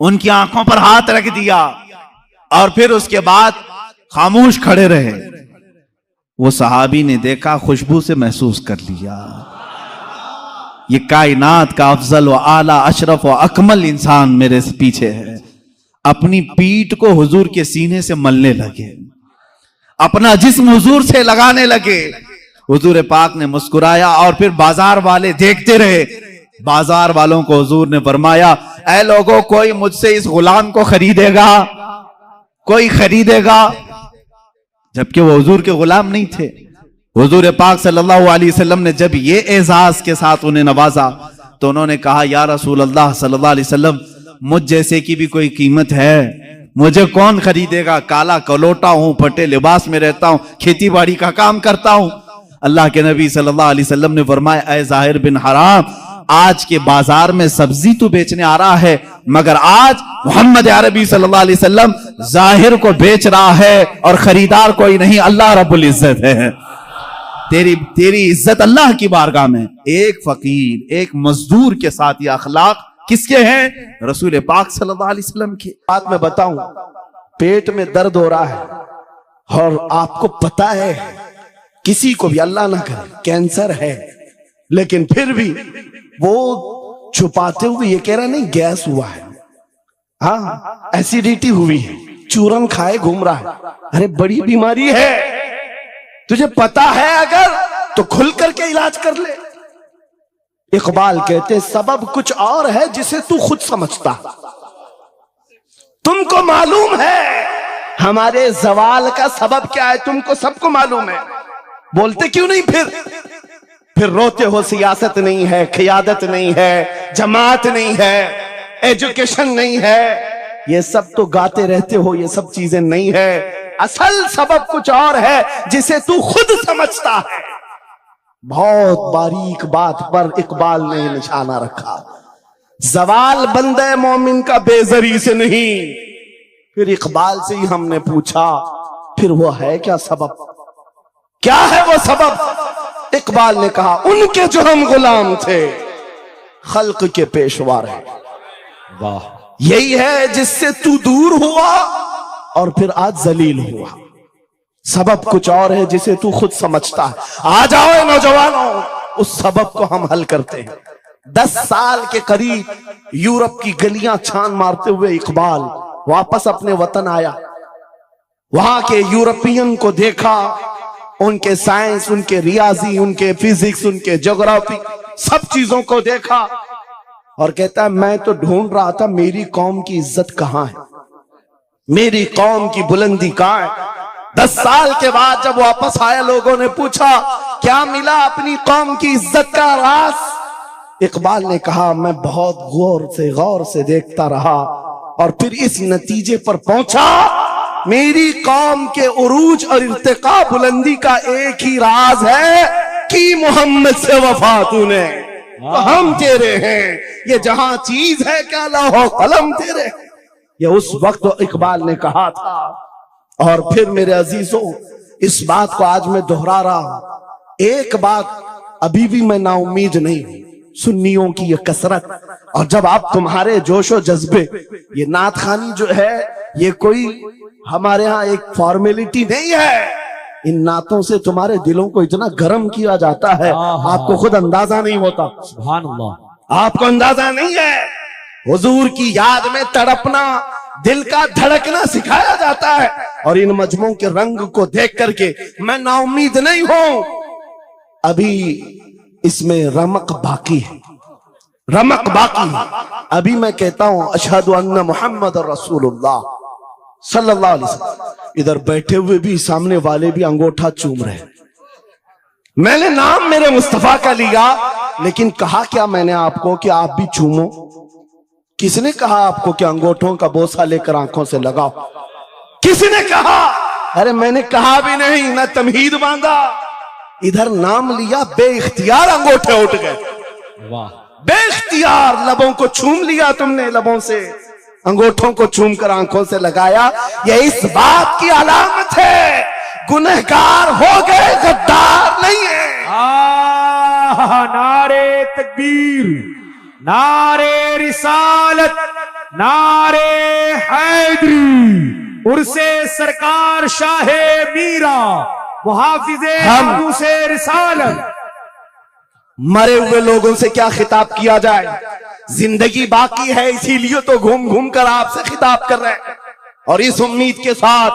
Speaker 1: उनकी आंखों पर हाथ रख दिया और फिर उसके बाद खामोश खड़े रहे। वो सहाबी ने देखा, खुशबू से महसूस कर लिया, ये कायनात का अफजल व आला, अशरफ व अकमल इंसान मेरे पीछे है। अपनी पीठ को हुजूर के सीने से मलने लगे, अपना जिस्म हुजूर से लगाने लगे। हुजूर पाक ने मुस्कुराया और फिर बाजार वाले देखते रहे। बाजार वालों को हुजूर ने फरमाया, ऐ लोगों, कोई मुझसे इस गुलाम को खरीदेगा, कोई खरीदेगा? जबकि वो हुजूर के गुलाम नहीं थे। हुजूर पाक सल्लल्लाहु अलैहि वसल्लम ने जब ये एजाज के साथ उन्हें नवाजा तो उन्होंने कहा, या रसूल अल्लाह सल्लल्लाहु अलैहि वसल्लम, मुझ जैसे की भी कोई कीमत है, मुझे कौन खरीदेगा? काला कलोटा हूं, फटे लिबास में रहता हूं, खेती बाड़ी का काम करता हूं। अल्लाह के नबी सल्लल्लाहु अलैहि वसल्लम ने फरमाया, ऐ ज़ाहिर बिन हराम, आज के बाजार में सब्जी तू बेचने आ रहा है, मगर आज मोहम्मद अरबी सल्लल्लाहु अलैहि वसल्लम ज़ाहिर को बेच रहा है और खरीदार कोई नहीं, अल्लाह रब्बुल इज्जत है। तेरी इज्जत अल्लाह की बारगाह में। एक फकीर, एक मजदूर के साथ ये अखलाक किसके हैं? रसूल पाक सल्लल्लाहु अलैहि वसल्लम के।
Speaker 2: बात मैं बताऊं, पेट में दर्द हो रहा है और आपको पता है किसी को भी, अल्लाह ना करे, कैंसर है, लेकिन फिर भी वो छुपाते हुए ये कह रहा नहीं गैस हुआ है, हाँ एसिडिटी हुई है, चूरन खाए घूम रहा है। अरे बड़ी बीमारी है, तुझे पता है अगर तो खुल करके इलाज कर ले। इकबाल कहते सबब कुछ और है जिसे तू खुद समझता। तुमको मालूम है हमारे जवाल का सबब क्या है, तुमको सबको मालूम है, बोलते क्यों नहीं? फिर रोते हो सियासत नहीं है, क़ियादत नहीं है, जमात नहीं है, एजुकेशन नहीं है, ये सब तो गाते रहते हो, ये सब चीजें नहीं है। असल सबब कुछ और है जिसे तू खुद समझता है। बहुत बारीक बात पर इकबाल ने निशाना रखा। जवाल बंदे मोमिन का बेजरी से नहीं। फिर इकबाल से ही हमने पूछा फिर वो है क्या सबब, क्या है वो सबब? इकबाल ने कहा उनके जो हम गुलाम थे खल्क के पेशवा रहे। वाह, यही है जिससे तू दूर हुआ और फिर आज जलील हुआ। सबब कुछ और है जिसे तू खुद समझता है। आ जाओ नौजवानों, उस सबब को हम हल करते हैं। 10 साल के करीब यूरोप की गलियां छान मारते हुए इकबाल वापस अपने वतन आया। वहां के यूरोपियन को देखा, उनके साइंस, उनके रियाजी, उनके फिजिक्स, उनके ज्योग्राफी, सब चीजों को देखा और कहता है मैं तो ढूंढ रहा था मेरी कौम की इज्जत कहां है, मेरी कौम की बुलंदी कहां है। 10 साल के बाद जब वापस आया, लोगों ने पूछा क्या मिला अपनी कौम की इज्जत का राज? इकबाल ने कहा मैं बहुत गौर से देखता रहा और फिर इस नतीजे पर पहुंचा मेरी कौम के उरूज और इर्तिका बुलंदी का एक ही राज है कि मोहम्मद से वफा तूने, तो हम तेरे हैं। ये जहां चीज है क्या लौह कलम तेरे। ये उस वक्त इकबाल ने कहा था। और फिर मेरे अजीजों, इस बात को आज मैं दोहरा रहा हूं। एक बात अभी भी मैं नाउम्मीद नहीं हूं, सुन्नियों की ये कसरत। और जब आप तुम्हारे जोशो जज्बे, ये नात खानी जो है ये कोई हमारे यहाँ एक फॉर्मेलिटी नहीं है। इन नातों से तुम्हारे दिलों को इतना गर्म किया जाता है आपको खुद अंदाजा नहीं होता। सुभान अल्लाह, आपको अंदाजा नहीं है। हुजूर की याद में तड़पना, दिल का धड़कना सिखाया जाता है। और इन मजमों के रंग को देख करके मैं नाउम्मीद नहीं हूं। अभी इसमें रमक बाकी है, रमक बाकी है। अभी मैं कहता हूं अशहदु अन्ना मुहम्मद रसूलुल्लाह सल्लल्लाहु अलैहि वसल्लम। इधर बैठे हुए भी, सामने वाले भी अंगूठा चूम रहे। मैंने नाम मेरे मुस्तफा का लिया, लेकिन कहा क्या मैंने आपको कि आप भी चूमो? किसने कहा आपको कि अंगूठों का बोसा लेकर आंखों से लगाओ? किसने कहा? अरे मैंने कहा भी नहीं, ना तमहीद मांगा। इधर नाम लिया, बेइख्तियार अंगूठे उठ गए। वाह, बेइख्तियार लबों को छूम लिया तुमने, लबों से अंगूठों को चूम कर आंखों से लगाया। यह इस बात की अलामत है गुनहगार हो गए, गद्दार नहीं है।
Speaker 3: नारे तकबीर, नारे रिसालत, नारे हैदरी, उर्से सरकार शाहे मीरा, मुहाफिजे अबू से रिसालत।
Speaker 2: मरे हुए लोगों से क्या खिताब किया जाए? जिंदगी बाकी है, इसीलिए तो घूम घूम कर आपसे खिताब कर रहे हैं। और इस उम्मीद के साथ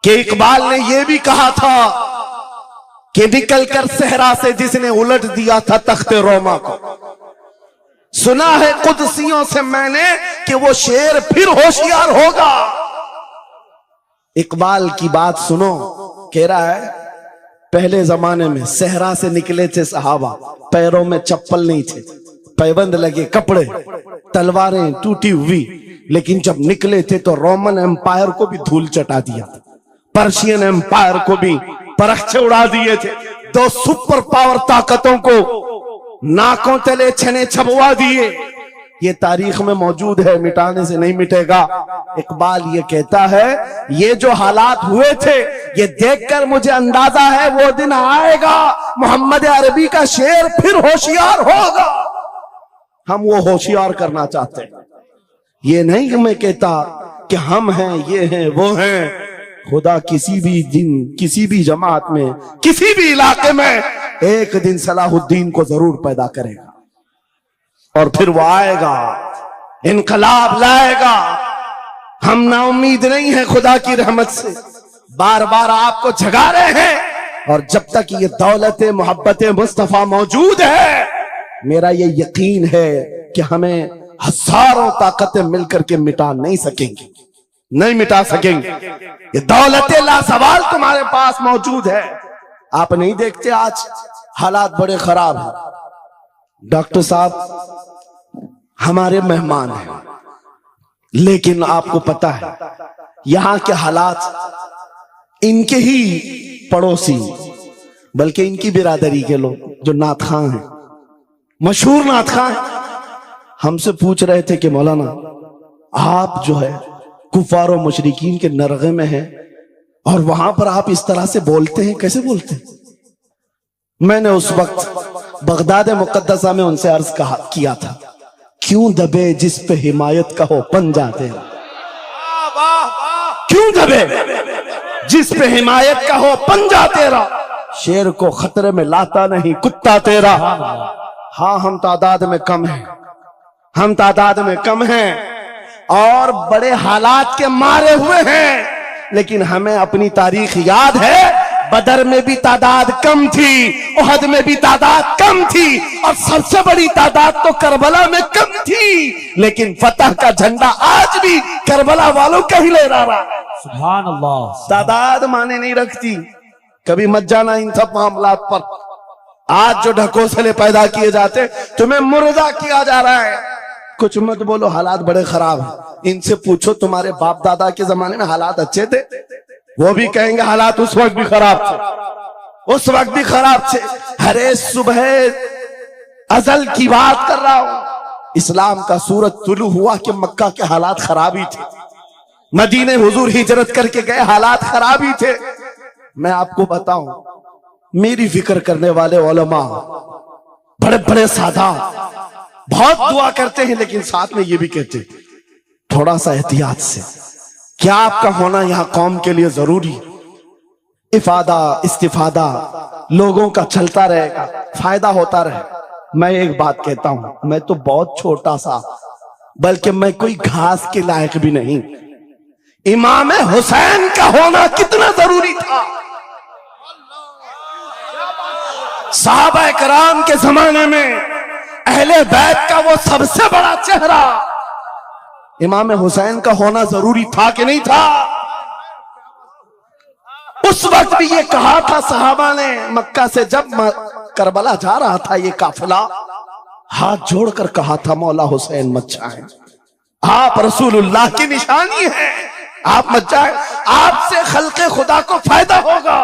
Speaker 2: कि इकबाल ने यह भी कहा था कि निकल कर सहरा से जिसने उलट दिया था तख्ते रोमा को, सुना है कुदसियों से मैंने कि वो शेर फिर होशियार होगा। इकबाल की बात सुनो, कह रहा है पहले जमाने में सहरा से निकले थे सहाबा, पैरों में चप्पल नहीं थे, पैबंद लगे कपड़े, तलवारें टूटी हुई, लेकिन जब निकले थे तो रोमन एम्पायर को भी धूल चटा दिया था, पर्शियन एम्पायर को भी परखचे उड़ा दिए थे। 2 सुपर पावर ताकतों को नाकों तले छने छपवा दिए। ये तारीख में मौजूद है, मिटाने से नहीं मिटेगा। इकबाल ये कहता है ये जो हालात हुए थे ये देखकर मुझे अंदाजा है वो दिन आएगा मोहम्मद अरबी का शेर फिर होशियार होगा। हम वो होशियार करना चाहते हैं। ये नहीं कि मैं कहता कि हम हैं, ये हैं, वो हैं। खुदा किसी भी दिन, किसी भी जमात में, किसी भी इलाके में एक दिन सलाहुद्दीन को जरूर पैदा करेगा और फिर वो आएगा, इनकलाब लाएगा। हम ना उम्मीद नहीं है खुदा की रहमत से, बार बार आपको जगा रहे हैं। और जब तक ये दौलत मोहब्बत मुस्तफा मौजूद है, मेरा ये यकीन है कि हमें हजारों ताकतें मिलकर के मिटा नहीं सकेंगी, नहीं मिटा सकेंगे। ये दौलत लासवाल तुम्हारे पास मौजूद है। आप नहीं देखते आज हालात बड़े खराब हैं। डॉक्टर साहब हमारे मेहमान हैं, लेकिन आपको पता है यहां के हालात इनके ही पड़ोसी, बल्कि इनकी बिरादरी के लोग जो नात खां हैं, मशहूर नात खां हैं, हमसे पूछ रहे थे कि मौलाना आप जो है कुफार और मुशरिकीन के नरगे में हैं और वहां पर आप इस तरह से बोलते हैं, कैसे बोलते हैं? मैंने उस वक्त बगदाद मुकद्दसा में उनसे अर्ज किया था, क्यों दबे जिस पे हिमायत का हो पन जाते हैं। क्यों दबे जिस पे हिमायत का हो पन जाते रहा, शेर को खतरे में लाता नहीं कुत्ता तेरा। हाँ हम तादाद में कम हैं, हम तादाद में कम हैं और बड़े हालात के मारे हुए हैं, लेकिन हमें अपनी तारीख याद है। बदर में भी तादाद कम थी, उहद में भी तादाद कम थी, और सबसे बड़ी तादाद तो करबला में कम थी, लेकिन फतह का झंडा आज भी करबला वालों का ही लहरा रहा है।
Speaker 3: सुभान अल्लाह।
Speaker 2: तादाद माने नहीं रखती। कभी मत जाना इन सब मामलात पर। आज जो ढकोसले पैदा किए जाते, तुम्हें मुर्दा किया जा रहा है। कुछ मत बोलो, हालात बड़े खराब हैं। इनसे पूछो तुम्हारे बाप दादा के जमाने में हालात अच्छे थे, वो भी कहेंगे हालात उस वक्त भी खराब थे, उस वक्त भी खराब थे। हरे सुबह अजल की बात कर रहा हूं। इस्लाम का सूरज तुलू हुआ कि मक्का के हालात खराब ही थे, मदीने हुजूर हिजरत करके गए, हालात खराब ही थे। मैं आपको बताऊं, मेरी फिक्र करने वाले उलमा बड़े बड़े सादा बहुत दुआ करते हैं, लेकिन साथ में ये भी कहते हैं थोड़ा सा एहतियात से। क्या आपका होना यहां कौम के लिए जरूरी? इफादा इस्तिफादा लोगों का चलता रहेगा, फायदा होता रहे। मैं एक बात कहता हूं, मैं तो बहुत छोटा सा, बल्कि मैं कोई घास के लायक भी नहीं। इमाम हुसैन का होना कितना जरूरी था। सहाबा कराम के जमाने में अहले बैत का वो सबसे बड़ा चेहरा इमाम हुसैन का होना जरूरी था कि नहीं था? उस वक्त भी ये कहा था सहाबा ने, मक्का से जब करबला जा रहा था ये काफिला, हाथ जोड़कर कहा था मौला हुसैन मत जाए, आप रसूलुल्लाह की निशानी है, आप मत जाए, आपसे खल्के खुदा को फायदा होगा।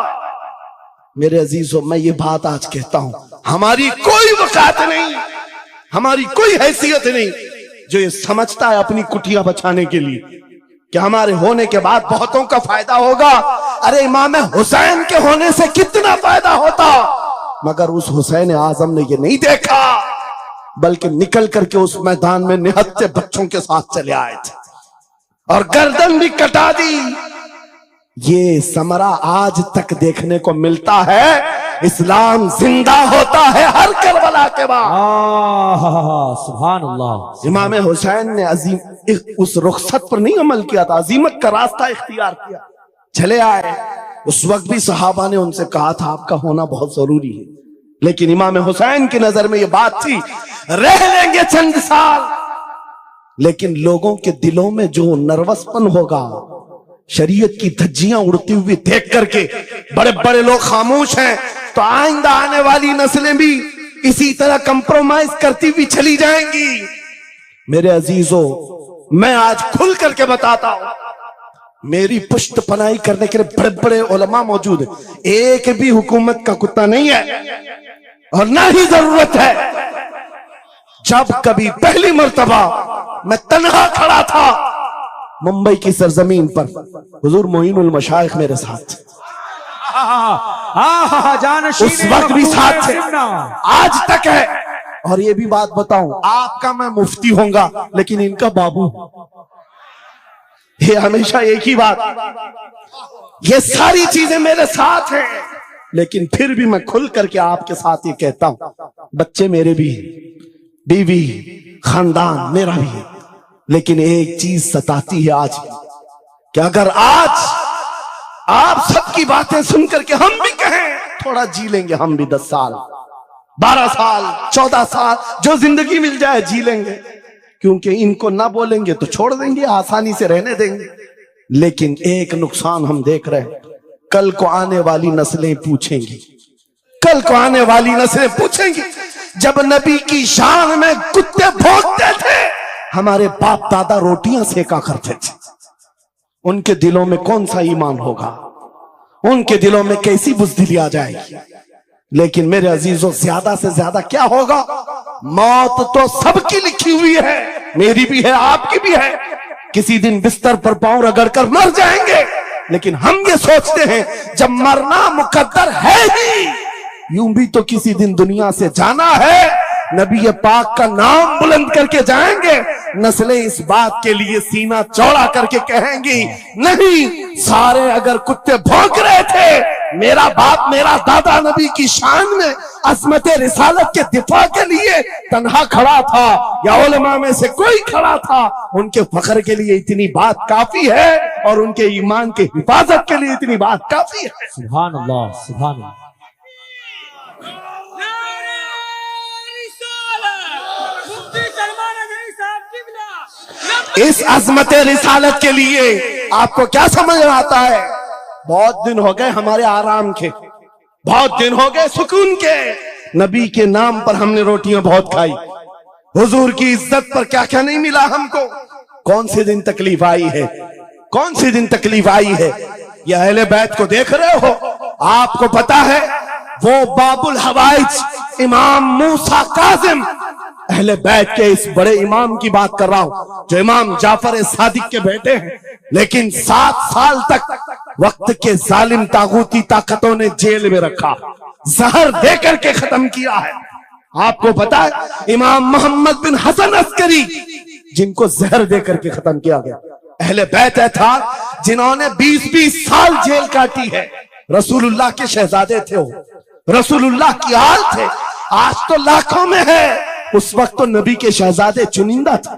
Speaker 2: मेरे अजीजों, मैं ये बात आज कहता हूं, हमारी कोई वकात नहीं, हमारी कोई हैसियत नहीं जो ये समझता है अपनी कुटिया बचाने के लिए कि हमारे होने के बाद बहुतों का फायदा होगा। अरे इमाम हुसैन के होने से कितना फायदा होता, मगर उस हुसैन आजम ने ये नहीं देखा, बल्कि निकल करके उस मैदान में निहत्ते बच्चों के साथ चले आए थे और गर्दन भी कटा दी। ये समरा आज तक देखने को मिलता है। इस्लाम जिंदा होता है हर करबला के बाद।
Speaker 3: सुभान अल्लाह।
Speaker 2: इमाम हुसैन ने अजीम उस रुखसत पर नहीं अमल किया था, अजीमत का रास्ता इख्तियार किया, चले आए। उस वक्त भी सहाबा ने उनसे कहा था आपका होना बहुत जरूरी है, लेकिन इमाम हुसैन की नजर में ये बात थी रह लेंगे चंद साल, लेकिन लोगों के दिलों में जो नर्वसपन होगा, शरीयत की धज्जियां उड़ती हुई देख करके बड़े बड़े लोग खामोश हैं, तो आइंदा आने वाली नस्लें भी इसी तरह कंप्रोमाइज करती हुई चली जाएंगी। मेरे अजीजों, मैं आज खुल करके बताता हूं, मेरी पुष्ट पनाही करने के लिए बड़े बड़े उलमा मौजूद है, एक भी हुकूमत का कुत्ता नहीं है और ना ही जरूरत है। जब कभी पहली मर्तबा मैं तन्हा खड़ा था मुंबई की सरजमीन पर, हुजूर मोइनुल मशाइख मेरे साथ, उस वक्त भी साथ थे, आज तक है। और ये भी बात बताऊं, आपका मैं मुफ्ती होऊंगा, लेकिन इनका बाबू, ये हमेशा एक ही बात, ये सारी चीजें मेरे साथ हैं, लेकिन फिर भी मैं खुल करके आपके साथ ये कहता हूं, बच्चे मेरे भी हैं, बीवी, खानदान मेरा भी है, लेकिन एक चीज सताती है आज कि अगर आज आप सबकी बातें सुन करके हम भी कहें थोड़ा जी लेंगे, हम भी 10 साल 12 साल 14 साल जो जिंदगी मिल जाए जी लेंगे, क्योंकि इनको ना बोलेंगे तो छोड़ देंगे, आसानी से रहने देंगे। लेकिन एक नुकसान हम देख रहे हैं, कल को आने वाली नस्लें पूछेंगी, कल को आने वाली नस्लें पूछेंगी, जब नबी की शान में कुत्ते भौंकते थे हमारे बाप दादा रोटियां सेका करते थे, उनके दिलों में कौन सा ईमान होगा, उनके दिलों में कैसी बुज़दिली आ जाएगी। लेकिन मेरे अजीजों, ज्यादा से ज्यादा क्या होगा, मौत तो सबकी लिखी हुई है, मेरी भी है, आपकी भी है। किसी दिन बिस्तर पर पांव रगड़ कर मर जाएंगे, लेकिन हम ये सोचते हैं जब मरना मुकद्दर है ही, यूं भी तो किसी दिन दुनिया से जाना है, नबी पाक का नाम बुलंद करके जाएंगे। नस्लें इस बात के लिए सीना चौड़ा करके कहेंगी, नहीं, सारे अगर कुत्ते भौंक रहे थे, मेरा बाप मेरा दादा नबी की शान में अज़मत रिसालत के दिफा के लिए तन्हा खड़ा था या उलमा में से कोई खड़ा था, उनके फख्र के लिए इतनी बात काफी है और उनके ईमान के हिफाजत के लिए इतनी बात काफी है।
Speaker 3: सुभान अल्लाह, सुभान अल्लाह।
Speaker 2: इस अज़मत रिसालत के लिए आपको क्या समझ आता है, बहुत दिन हो गए हमारे आराम के, बहुत दिन हो गए सुकून के, नबी के नाम पर हमने रोटियां बहुत खाई, हुजूर की इज्जत पर क्या क्या नहीं मिला हमको। कौन से दिन तकलीफ आई है, कौन से दिन तकलीफ आई है, यह अहले बैत को देख रहे हो, आपको पता है वो बाबुल हवाइज इमाम मूसा काजिम, अहले बैत के इस बड़े इमाम की बात कर रहा हूं जो इमाम जाफर सादिक के बेटे हैं, लेकिन 7 साल तक वक्त के जालिम तागूती ताकतों ने जेल में रखा, जहर देकर के खत्म किया है। आपको पता है इमाम मोहम्मद बिन हसन अस्करी, जिनको जहर देकर के खत्म किया गया, अहले बैत था जिन्होंने 20-20 साल जेल काटी है। रसूलुल्लाह के शहजादे थे वो, रसूलुल्लाह की आल थे, आज तो लाखों में है, उस वक्त तो नबी के शहजादे चुनिंदा थे,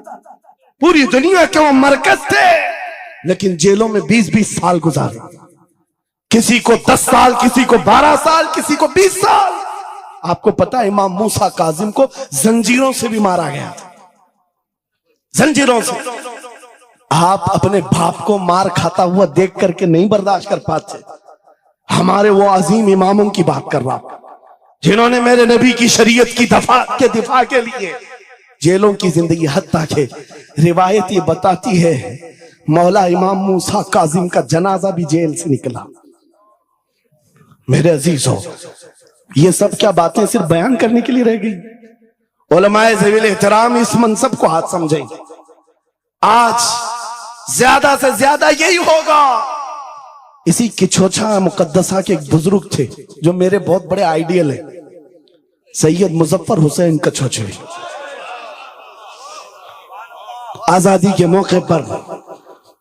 Speaker 2: पूरी दुनिया के वो मरकज थे, लेकिन जेलों में 20-20 साल गुजारे, किसी को 10 साल, किसी को 12 साल, किसी को 20 साल। आपको पता है इमाम मूसा काजिम को जंजीरों से भी मारा गया था, जंजीरों से। आप अपने बाप को मार खाता हुआ देख करके नहीं बर्दाश्त कर पाते, हमारे वो अजीम इमामों की बात कर रहा हूं जिन्होंने मेरे नबी की शरीयत की दिफा के लिए जेलों की जिंदगी, हत्ता के रिवायत ये बताती है मौला इमाम मूसा काजिम का जनाजा भी जेल से निकला। मेरे अजीजों, ये सब क्या बातें सिर्फ बयान करने के लिए रह गई? उलमाए ज़वील एहतराम इस मनसब को हाथ समझेंगे। आज ज्यादा से ज्यादा यही होगा। इसी किछोछा मुकद्दसा के एक बुजुर्ग थे जो मेरे बहुत बड़े आइडियल है, सैयद मुजफ्फर हुसैन कछोछवी। आजादी के मौके पर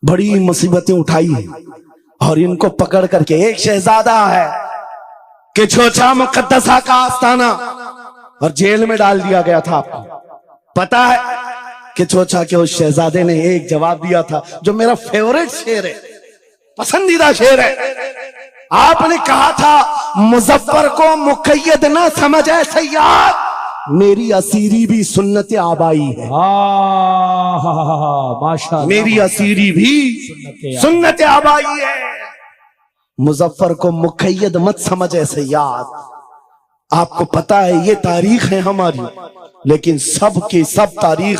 Speaker 2: बड़ी मुसीबतें उठाई और इनको पकड़ करके, एक शहजादा है किछोछा मुकद्दसा का आस्ताना, और जेल में डाल दिया गया था। आपको पता है किछोछा के उस शहजादे ने एक जवाब दिया था जो मेरा फेवरेट शेर है, पसंदीदा शेर है। आपने कहा था मुजफ्फर को मुकय्यद ना समझे सैयद, मेरी असीरी भी सुन्नत आबाई है।
Speaker 3: माशाअल्लाह,
Speaker 2: मेरी असीरी भी सुन्नत आबाई है। मुजफ्फर को मुकय्यद मत समझे सैयद। आपको पता है ये तारीख है हमारी, लेकिन सब की सब तारीख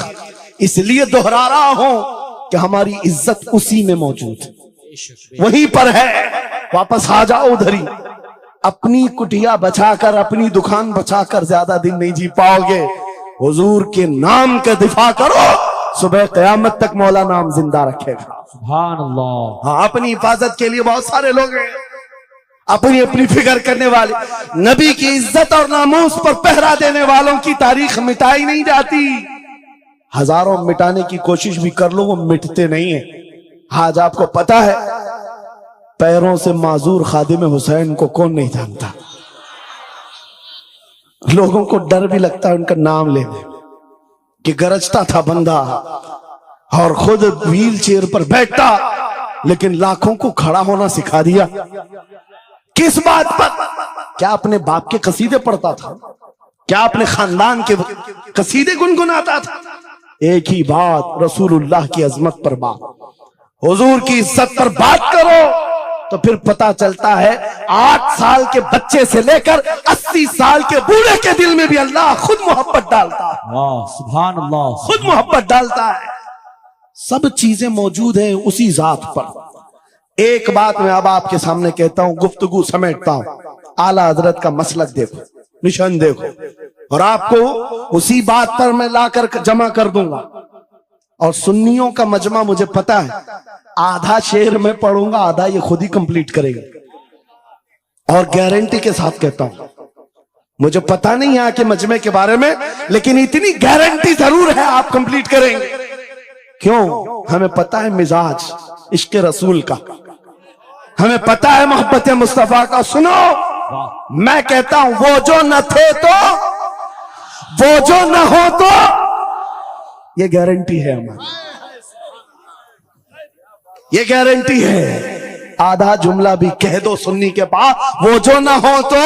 Speaker 2: इसलिए दोहरा रहा हूं कि हमारी इज्जत उसी में मौजूद है, वहीं पर है। वापस आ जाओ उधर ही। अपनी कुटिया बचाकर, अपनी दुकान बचाकर ज्यादा दिन नहीं जी पाओगे। हुजूर के नाम का दिफा करो, सुबह क़यामत तक मौला नाम जिंदा रखेगा।
Speaker 3: सुभान अल्लाह।
Speaker 2: हाँ, अपनी हिफाजत के लिए बहुत सारे लोग हैं, अपनी अपनी फिक्र करने वाले। नबी की इज्जत और नामूस पर पहरा देने वालों की तारीख मिटाई नहीं जाती। हजारों मिटाने की कोशिश भी कर लो, वो मिटते नहीं है। आज आपको पता है पैरों से माजूर खादिम हुसैन को कौन नहीं जानता। लोगों को डर भी लगता है उनका नाम लेने कि गरजता था बंदा और खुद व्हील चेयर पर बैठता, लेकिन लाखों को खड़ा होना सिखा दिया। किस बात पर? क्या अपने बाप के कसीदे पढ़ता था? क्या अपने खानदान के कसीदे गुनगुनाता था? एक ही बात, रसूलुल्लाह की अजमत पर बात, हुजूर की इज्जत पर बात करो तो फिर पता चलता है 8 साल के बच्चे से लेकर 80 साल के बूढ़े के दिल में भी अल्लाह खुद मोहब्बत डालता है।
Speaker 3: वाह, सुभान अल्लाह,
Speaker 2: खुद मोहब्बत डालता है। सब चीजें मौजूद हैं उसी जात पर। एक बात मैं अब आपके सामने कहता हूं, गुफ्तगू समेटता हूं। आला हजरत का मसलक देखो, निशान देखो, और आपको उसी बात पर मैं लाकर जमा कर दूंगा। और सुन्नियों का मजमा मुझे पता है, आधा शेर में पढ़ूंगा, आधा ये खुद ही कंप्लीट करेगा। और गारंटी के साथ कहता हूं, मुझे पता नहीं यहाँ के मजमे के बारे में, लेकिन इतनी गारंटी जरूर है आप कंप्लीट करेंगे। क्यों? हमें पता है मिजाज इश्क रसूल का, हमें पता है मोहब्बत मुस्तफा का। सुनो, मैं कहता हूं, वो जो न थे तो, वो जो न हो तो, ये गारंटी है हमारी, ये गारंटी है। आधा जुमला भी कह दो सुन्नी के पास, वो जो ना हो तो,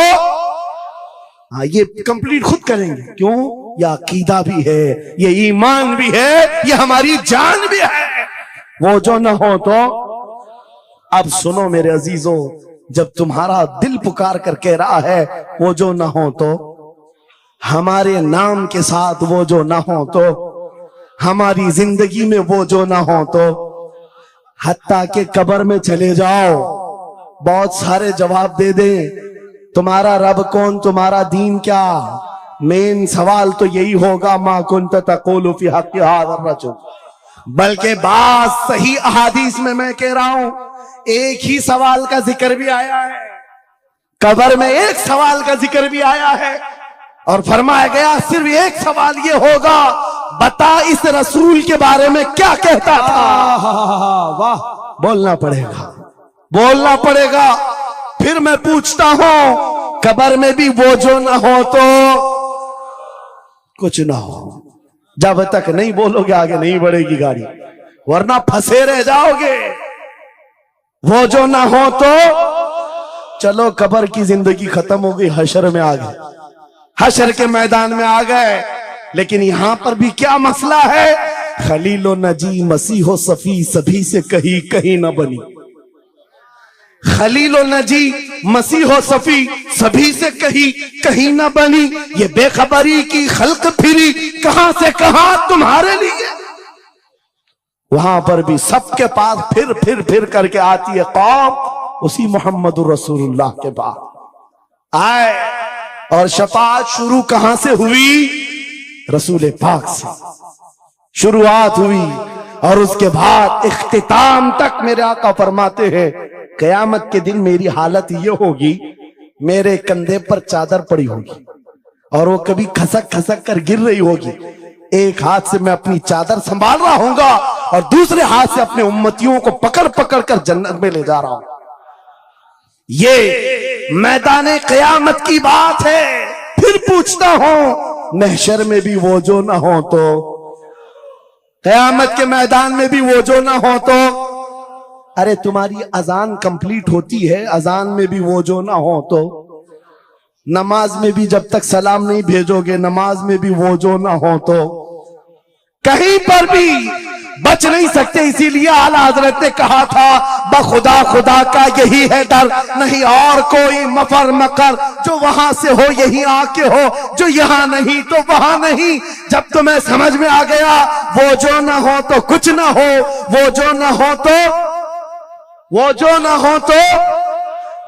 Speaker 2: हाँ ये कंप्लीट खुद करेंगे। क्यों? ये अकीदा भी है, ये ईमान भी है, ये हमारी जान भी है। वो जो ना हो तो। अब सुनो मेरे अजीजों, जब तुम्हारा दिल पुकार कर कह रहा है वो जो ना हो तो, हमारे नाम के साथ वो जो ना हो तो, हमारी जिंदगी में वो जो ना हो तो, हत्ता के कब्र में चले जाओ, बहुत सारे जवाब दे दें, तुम्हारा रब कौन, तुम्हारा दीन क्या। मेन सवाल तो यही होगा, मा कुन्त तक़ूलु फी हक़्क़ि हाज़ा रजुल। बल्कि बात सही अहादीस में मैं कह रहा हूं, एक ही सवाल का जिक्र भी आया है, कब्र में एक सवाल का जिक्र भी आया है, और फरमाया गया सिर्फ एक सवाल ये होगा, बता इस रसूल के बारे में क्या कहता था।
Speaker 3: वाह,
Speaker 2: बोलना पड़ेगा, बोलना पड़ेगा। फिर मैं पूछता हूं, कब्र में भी वो जो ना हो तो कुछ ना हो। जब तक नहीं बोलोगे आगे नहीं बढ़ेगी गाड़ी, वरना फंसे रह जाओगे। वो जो ना हो तो, चलो कब्र की जिंदगी खत्म हो गई, हशर में आ गए, हशर के मैदान में आ गए। लेकिन यहां पर भी क्या मसला है, खलीलो नजी मसीहो सफी सभी से कहीं न बनी। खलीलो नजी मसीहो सफी सभी से कहीं न बनी। ये बेखबरी की खल्क फिरी कहां से कहां तुम्हारे लिए। वहां पर भी सबके पास फिर करके आती है कौम, उसी मोहम्मदुर रसूलुल्लाह के पास आए। और शफाअत शुरू कहां से हुई? रसूल पाक से शुरुआत हुई, और उसके बाद इख्तिताम तक मेरे आका फरमाते हैं, कयामत के दिन मेरी हालत ये होगी, मेरे कंधे पर चादर पड़ी होगी और वो कभी खसक खसक कर गिर रही होगी। एक हाथ से मैं अपनी चादर संभाल रहा हूंगा और दूसरे हाथ से अपने उम्मतियों को पकड़ पकड़ कर जन्नत में ले जा रहा हूं। ये मैदान कयामत की बात है। फिर पूछता हूं, महशर में भी वो जो ना हो तो, कयामत के मैदान में भी वो जो ना हो तो। अरे तुम्हारी अजान कंप्लीट होती है, अजान में भी वो जो ना हो तो। नमाज में भी जब तक सलाम नहीं भेजोगे, नमाज में भी वो जो ना हो तो, कहीं पर भी बच नहीं सकते। इसीलिए आला हजरत ने कहा था, बखुदा खुदा का यही है डर, नहीं और कोई मफर मकर। जो वहां से हो यही आके हो, जो यहां नहीं तो वहां नहीं। जब तुम्हें समझ में आ गया वो जो ना हो तो कुछ ना हो, वो जो ना हो तो, वो जो ना हो तो,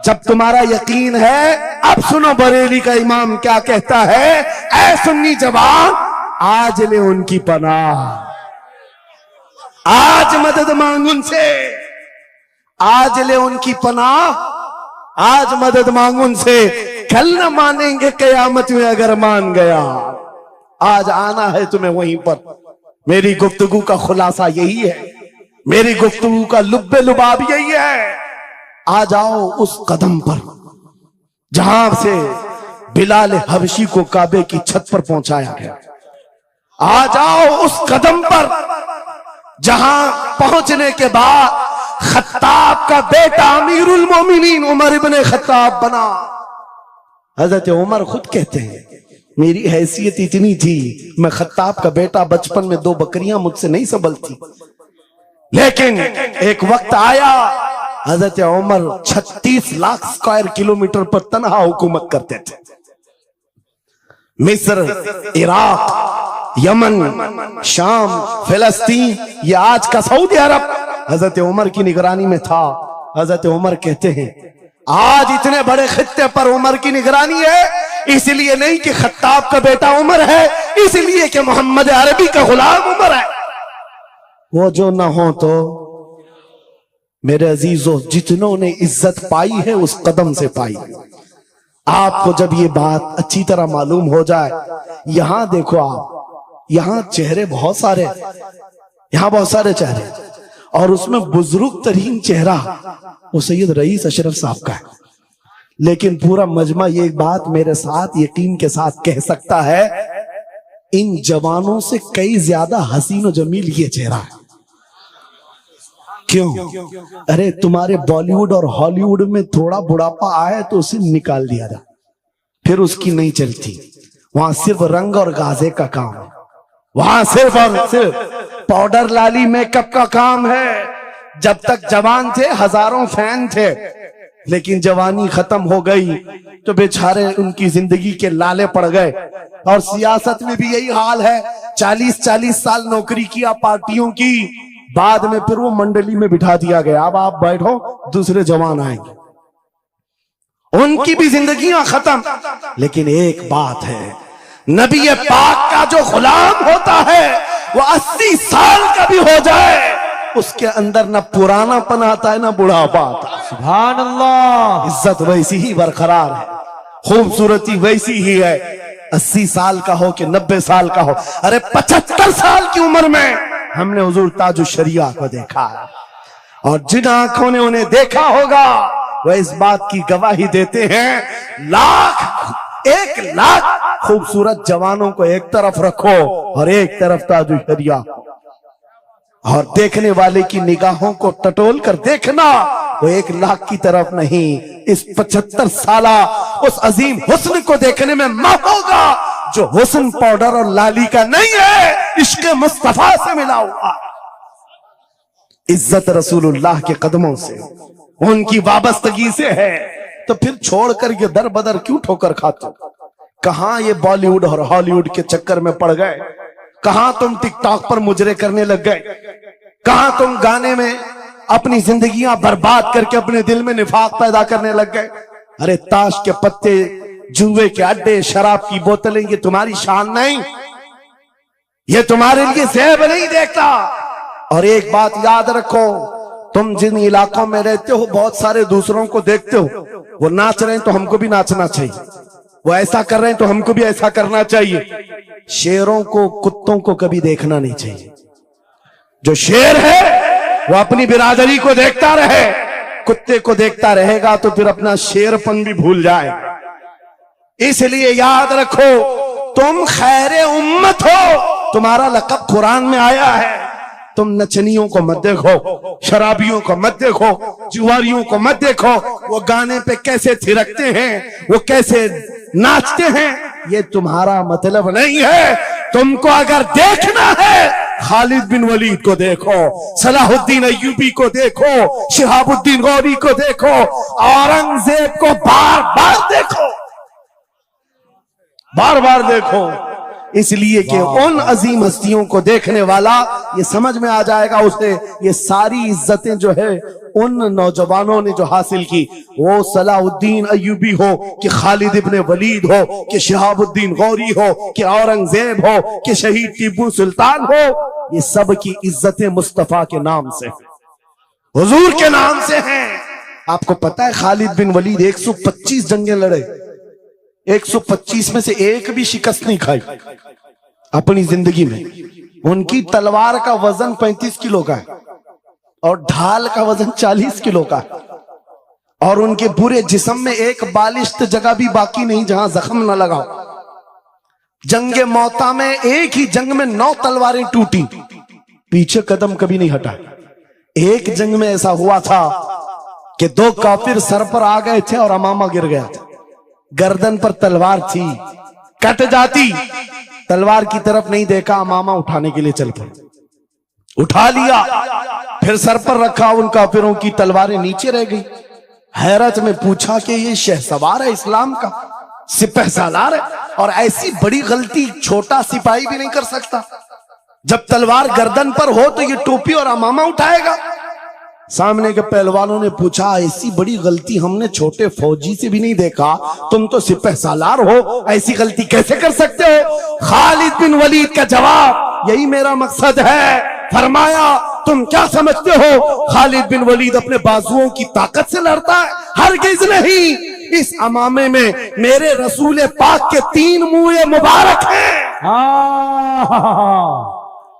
Speaker 2: जब तुम्हारा यकीन है। अब सुनो बरेली का इमाम क्या कहता है, ऐ सुन्नी जवान आज ले उनकी पनाह, आज मदद मांग उनसे, आज ले उनकी पनाह, आज मदद मांग उनसे। कल न मानेंगे कयामत में अगर मान गया। आज आना है तुम्हें वहीं पर। मेरी गुफ्तगू का खुलासा यही है, मेरी गुफ्तगू का लुब्बे लुबाब यही है। आ जाओ उस कदम पर जहां से बिलाल हबशी को काबे की छत पर पहुंचाया गया। आ जाओ उस कदम पर जहां पहुंचने के बाद खत्ताब का बेटा अमीरुल मोमिनीन उमर इब्ने खत्ताब बना। हजरत उमर खुद कहते हैं मेरी हैसियत इतनी थी, मैं खत्ताब का बेटा, बचपन में 2 बकरियां मुझसे नहीं संभलती, लेकिन एक वक्त आया हजरत उमर 36 लाख स्क्वायर किलोमीटर पर तनहा हुकूमत करते थे। मिस्र, इराक, यमन, शाम, फिलिस्तीन, ये आज का सऊदी अरब हजरत उमर की निगरानी में था। हजरत उमर कहते हैं आज इतने बड़े खित्ते पर उमर की निगरानी है, इसलिए नहीं कि खत्ताब का बेटा उमर है, इसलिए कि मोहम्मद अरबी का गुलाम उमर है। वो जो ना हो तो मेरे अजीजों, जितनों ने इज्जत पाई है उस कदम से पाई। आपको जब ये बात अच्छी तरह मालूम हो जाए, यहां देखो आप, यहां चेहरे बहुत सारे, यहां बहुत सारे चेहरे, और उसमें बुजुर्ग तरीन चेहरा वो सैयद रईस अशरफ साहब का है। लेकिन पूरा मजमा ये बात मेरे साथ यकीन के साथ कह सकता है, इन जवानों से कई ज्यादा हसीन और जमील ये चेहरा है। क्यों? अरे तुम्हारे बॉलीवुड और हॉलीवुड में थोड़ा बुढ़ापा आए तो उसे निकाल दिया जाए, फिर उसकी नहीं चलती। वहां सिर्फ रंग और गाजे का काम है, वहां सिर्फ और सिर्फ पाउडर लाली मेकअप का काम है। जब तक जवान थे हजारों फैन थे, लेकिन जवानी खत्म हो गई तो बेचारे उनकी जिंदगी के लाले पड़ गए। और सियासत में भी यही हाल है, 40-40 साल नौकरी किया पार्टियों की, बाद में फिर वो मंडली में बिठा दिया गया, अब आप बैठो दूसरे जवान आएंगे, उनकी भी जिंदगियां खत्म। लेकिन एक बात है, नबी पाक का जो गुलाम होता है वो 80 साल का भी हो जाए, उसके अंदर ना पुरानापन आता है ना बुढ़ापा आता है।
Speaker 3: सुभान अल्लाह।
Speaker 2: इज्जत वैसी ही बरकरार है, खूबसूरती वैसी ही है, 80 साल का हो कि 90 साल का हो। अरे 75 साल की उम्र में हमने हुजूर ताजुश शरिया को देखा है, और जिन आंखों ने उन्हें देखा होगा वह इस बात की गवाही देते हैं, 1 लाख खूबसूरत जवानों को एक तरफ रखो और एक तरफ ताजुश शरिया, और देखने वाले की निगाहों को टटोल कर देखना, वो 1 लाख की तरफ नहीं, इस 75 साला उस अजीम हुस्न को देखने में मां होगा जो हुस्न पाउडर और लाली का नहीं है, इश्क मुस्तफा से मिला हुआ। इज्जत रसूलुल्लाह के कदमों से, उनकी वाबस्तगी से है, तो फिर छोड़कर ये दर बदर क्यों ठोकर खाते? कहां ये बॉलीवुड और हॉलीवुड के चक्कर में पड़ गए? कहां तुम टिकटॉक पर मुजरे करने लग गए? कहां तुम गाने में अपनी जिंदगियां बर्बाद करके अपने दिल में निफाक पैदा करने लग गए? अरे ताश के पत्ते, जुए के अड्डे, शराब की बोतलें, ये तुम्हारी शान नहीं, ये तुम्हारे लिए ज़ेब नहीं देखता। और एक बात याद रखो, तुम जिन इलाकों में रहते हो बहुत सारे दूसरों को देखते हो, वो नाच रहे हैं तो हमको भी नाचना चाहिए, वो ऐसा कर रहे हैं तो हमको भी ऐसा करना चाहिए। शेरों को, कुत्तों को कभी देखना नहीं चाहिए। जो शेर है वो अपनी बिरादरी को देखता रहे, कुत्ते को देखता रहेगा तो फिर अपना शेरपन भी भूल जाएगा। इसलिए याद रखो, तुम खैरे उम्मत हो, तुम्हारा लक़ब कुरान में आया है। तुम नचनियों को मत देखो, शराबियों को मत देखो, जुआरियों को मत देखो, वो गाने पे कैसे थिरकते हैं, वो कैसे नाचते हैं, ये तुम्हारा मतलब नहीं है। तुमको अगर देखना है, खालिद बिन वलीद को देखो, सलाहुद्दीन अय्यूबी को देखो, शिहाबुद्दीन गौरी को देखो, औरंगजेब को बार बार देखो, बार बार देखो। इसलिए कि उन अजीम हस्तियों को देखने वाला ये समझ में आ जाएगा उसे, ये सारी इज्जतें जो है उन नौजवानों ने जो हासिल की, वो सलाहुद्दीन अय्यूबी हो कि खालिद इब्ने वलीद हो कि शिहाबुद्दीन गौरी हो कि औरंगजेब हो कि शहीद टीपू सुल्तान हो, ये सब की इज्जतें मुस्तफा के नाम से, हुजूर के नाम से हैं। आपको पता है खालिद बिन वलीद 125 जंगें लड़े, 125 में से एक भी शिकस्त नहीं खाई अपनी जिंदगी में। उनकी तलवार का वजन 35 किलो का है और ढाल का वजन 40 किलो का है, और उनके पूरे जिस्म में एक बालिश्त जगह भी बाकी नहीं जहां जख्म न लगा। जंगे मौता में एक ही जंग में 9 तलवारें टूटी, पीछे कदम कभी नहीं हटा। एक जंग में ऐसा हुआ था कि दो काफिर सर पर आ गए थे और अमामा गिर गया था। गर्दन पर तलवार थी, कट जाती, तलवार की तरफ नहीं देखा, अमामा उठाने के लिए चल पड़े, उठा लिया, फिर सर पर रखा, उन काफिरों की तलवारें नीचे रह गई। हैरत में पूछा कि ये शहसवार है इस्लाम का, सिपह सालार है, और ऐसी बड़ी गलती छोटा सिपाही भी नहीं कर सकता। जब तलवार गर्दन पर हो तो ये टोपी और अमामा उठाएगा। सामने के पहलवानों ने पूछा, ऐसी बड़ी गलती हमने छोटे फौजी से भी नहीं देखा, तुम तो सिपह सालार हो, ऐसी गलती कैसे कर सकते हो? खालिद बिन वलीद का जवाब, यही मेरा मकसद है। फरमाया, तुम क्या समझते हो खालिद बिन वलीद अपने बाजुओं की ताकत से लड़ता है? हरगिज नहीं। इस अमामे में मेरे रसूल पाक के 3 मुँह मुबारक हैं।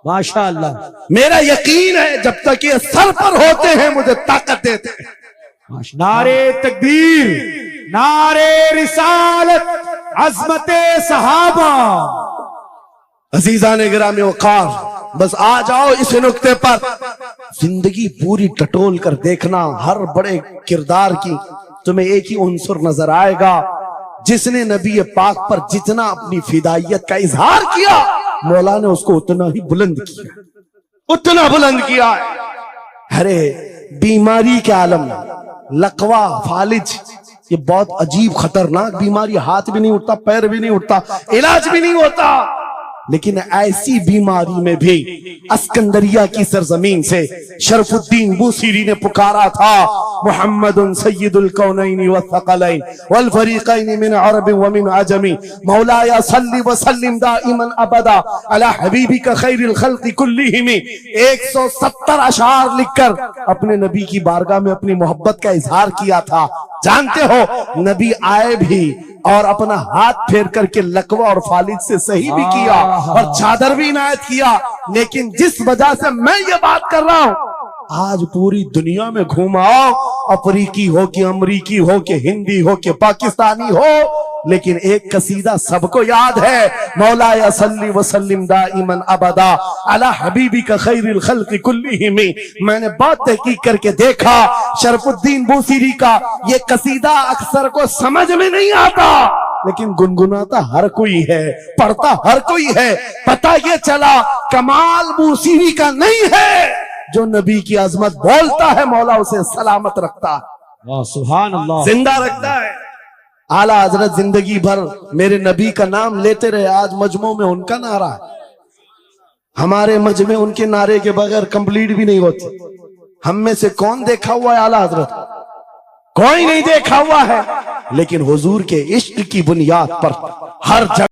Speaker 3: माशाअल्लाह,
Speaker 2: मेरा यकीन है जब तक ये सर पर होते हैं मुझे ताकत देते हैं।
Speaker 3: नारे तकबीर, नारे रिसालत, अज़मते सहाबा।
Speaker 2: अजीज़ान गिरामी वक़ार, बस आ जाओ इस नुक्ते पर, जिंदगी पूरी टटोल कर देखना, हर बड़े किरदार की तुम्हें एक ही उन्सुर नजर आएगा, जिसने नबी पाक पर जितना अपनी फिदाइयत का इजहार किया, मौला ने उसको उतना ही बुलंद किया, उतना बुलंद किया। अरे बीमारी के आलम में लकवा, फालिज, ये बहुत अजीब खतरनाक बीमारी, हाथ भी नहीं उठता, पैर भी नहीं उठता, इलाज भी नहीं होता। लेकिन ऐसी बीमारी में भी अस्कंदरिया की सरजमीन से शरफुद्दीन बूसीरी ने पुकारा था, मुहम्मदुन सय्यिदुल कौनैन व थक़लैन वल फरीक़ैन मिन अरब व मिन अजमी, मौलाया सल्लि व सल्लिम दाइमन अबदा अला हबीबिका खैरिल खल्क़ि कुल्लिहिम। 170 अशार लिखकर अपने नबी की बारगाह में अपनी मोहब्बत का इजहार किया था। जानते हो, नबी आए भी और अपना हाथ फेर करके लकवा और फालिज से सही भी किया और चादर भी इनायत किया। लेकिन जिस वजह से मैं ये बात कर रहा हूं, आज पूरी दुनिया में घुमाओ, अफ्रीकी हो कि अमरीकी हो कि हिंदी हो कि पाकिस्तानी हो, लेकिन एक कसीदा सबको याद है, मौलाया सल्ली व सल्लिम दाइमन अबदा अला हबीबिका खैरिल खल्क़ि कुल्लिहिम। मैंने बहुत तहकीक करके देखा, शरफुद्दीन बूसीरी का ये कसीदा अक्सर को समझ में नहीं आता, लेकिन गुनगुनाता हर कोई है, पढ़ता हर कोई है। पता ये चला कमाल बूसीरी का नहीं है, जो नबी की अजमत बोलता है मौला उसे सलामत रखता है,
Speaker 3: सुभान अल्लाह,
Speaker 2: जिंदा रखता है। आला हजरत जिंदगी भर मेरे नबी का नाम लेते रहे, आज मजमू में उनका नारा है। हमारे मजमे उनके नारे के बगैर कंप्लीट भी नहीं होती। हम में से कौन देखा हुआ है आला हजरत? कोई नहीं देखा हुआ है, लेकिन हुजूर के इश्क की बुनियाद पर हर जगह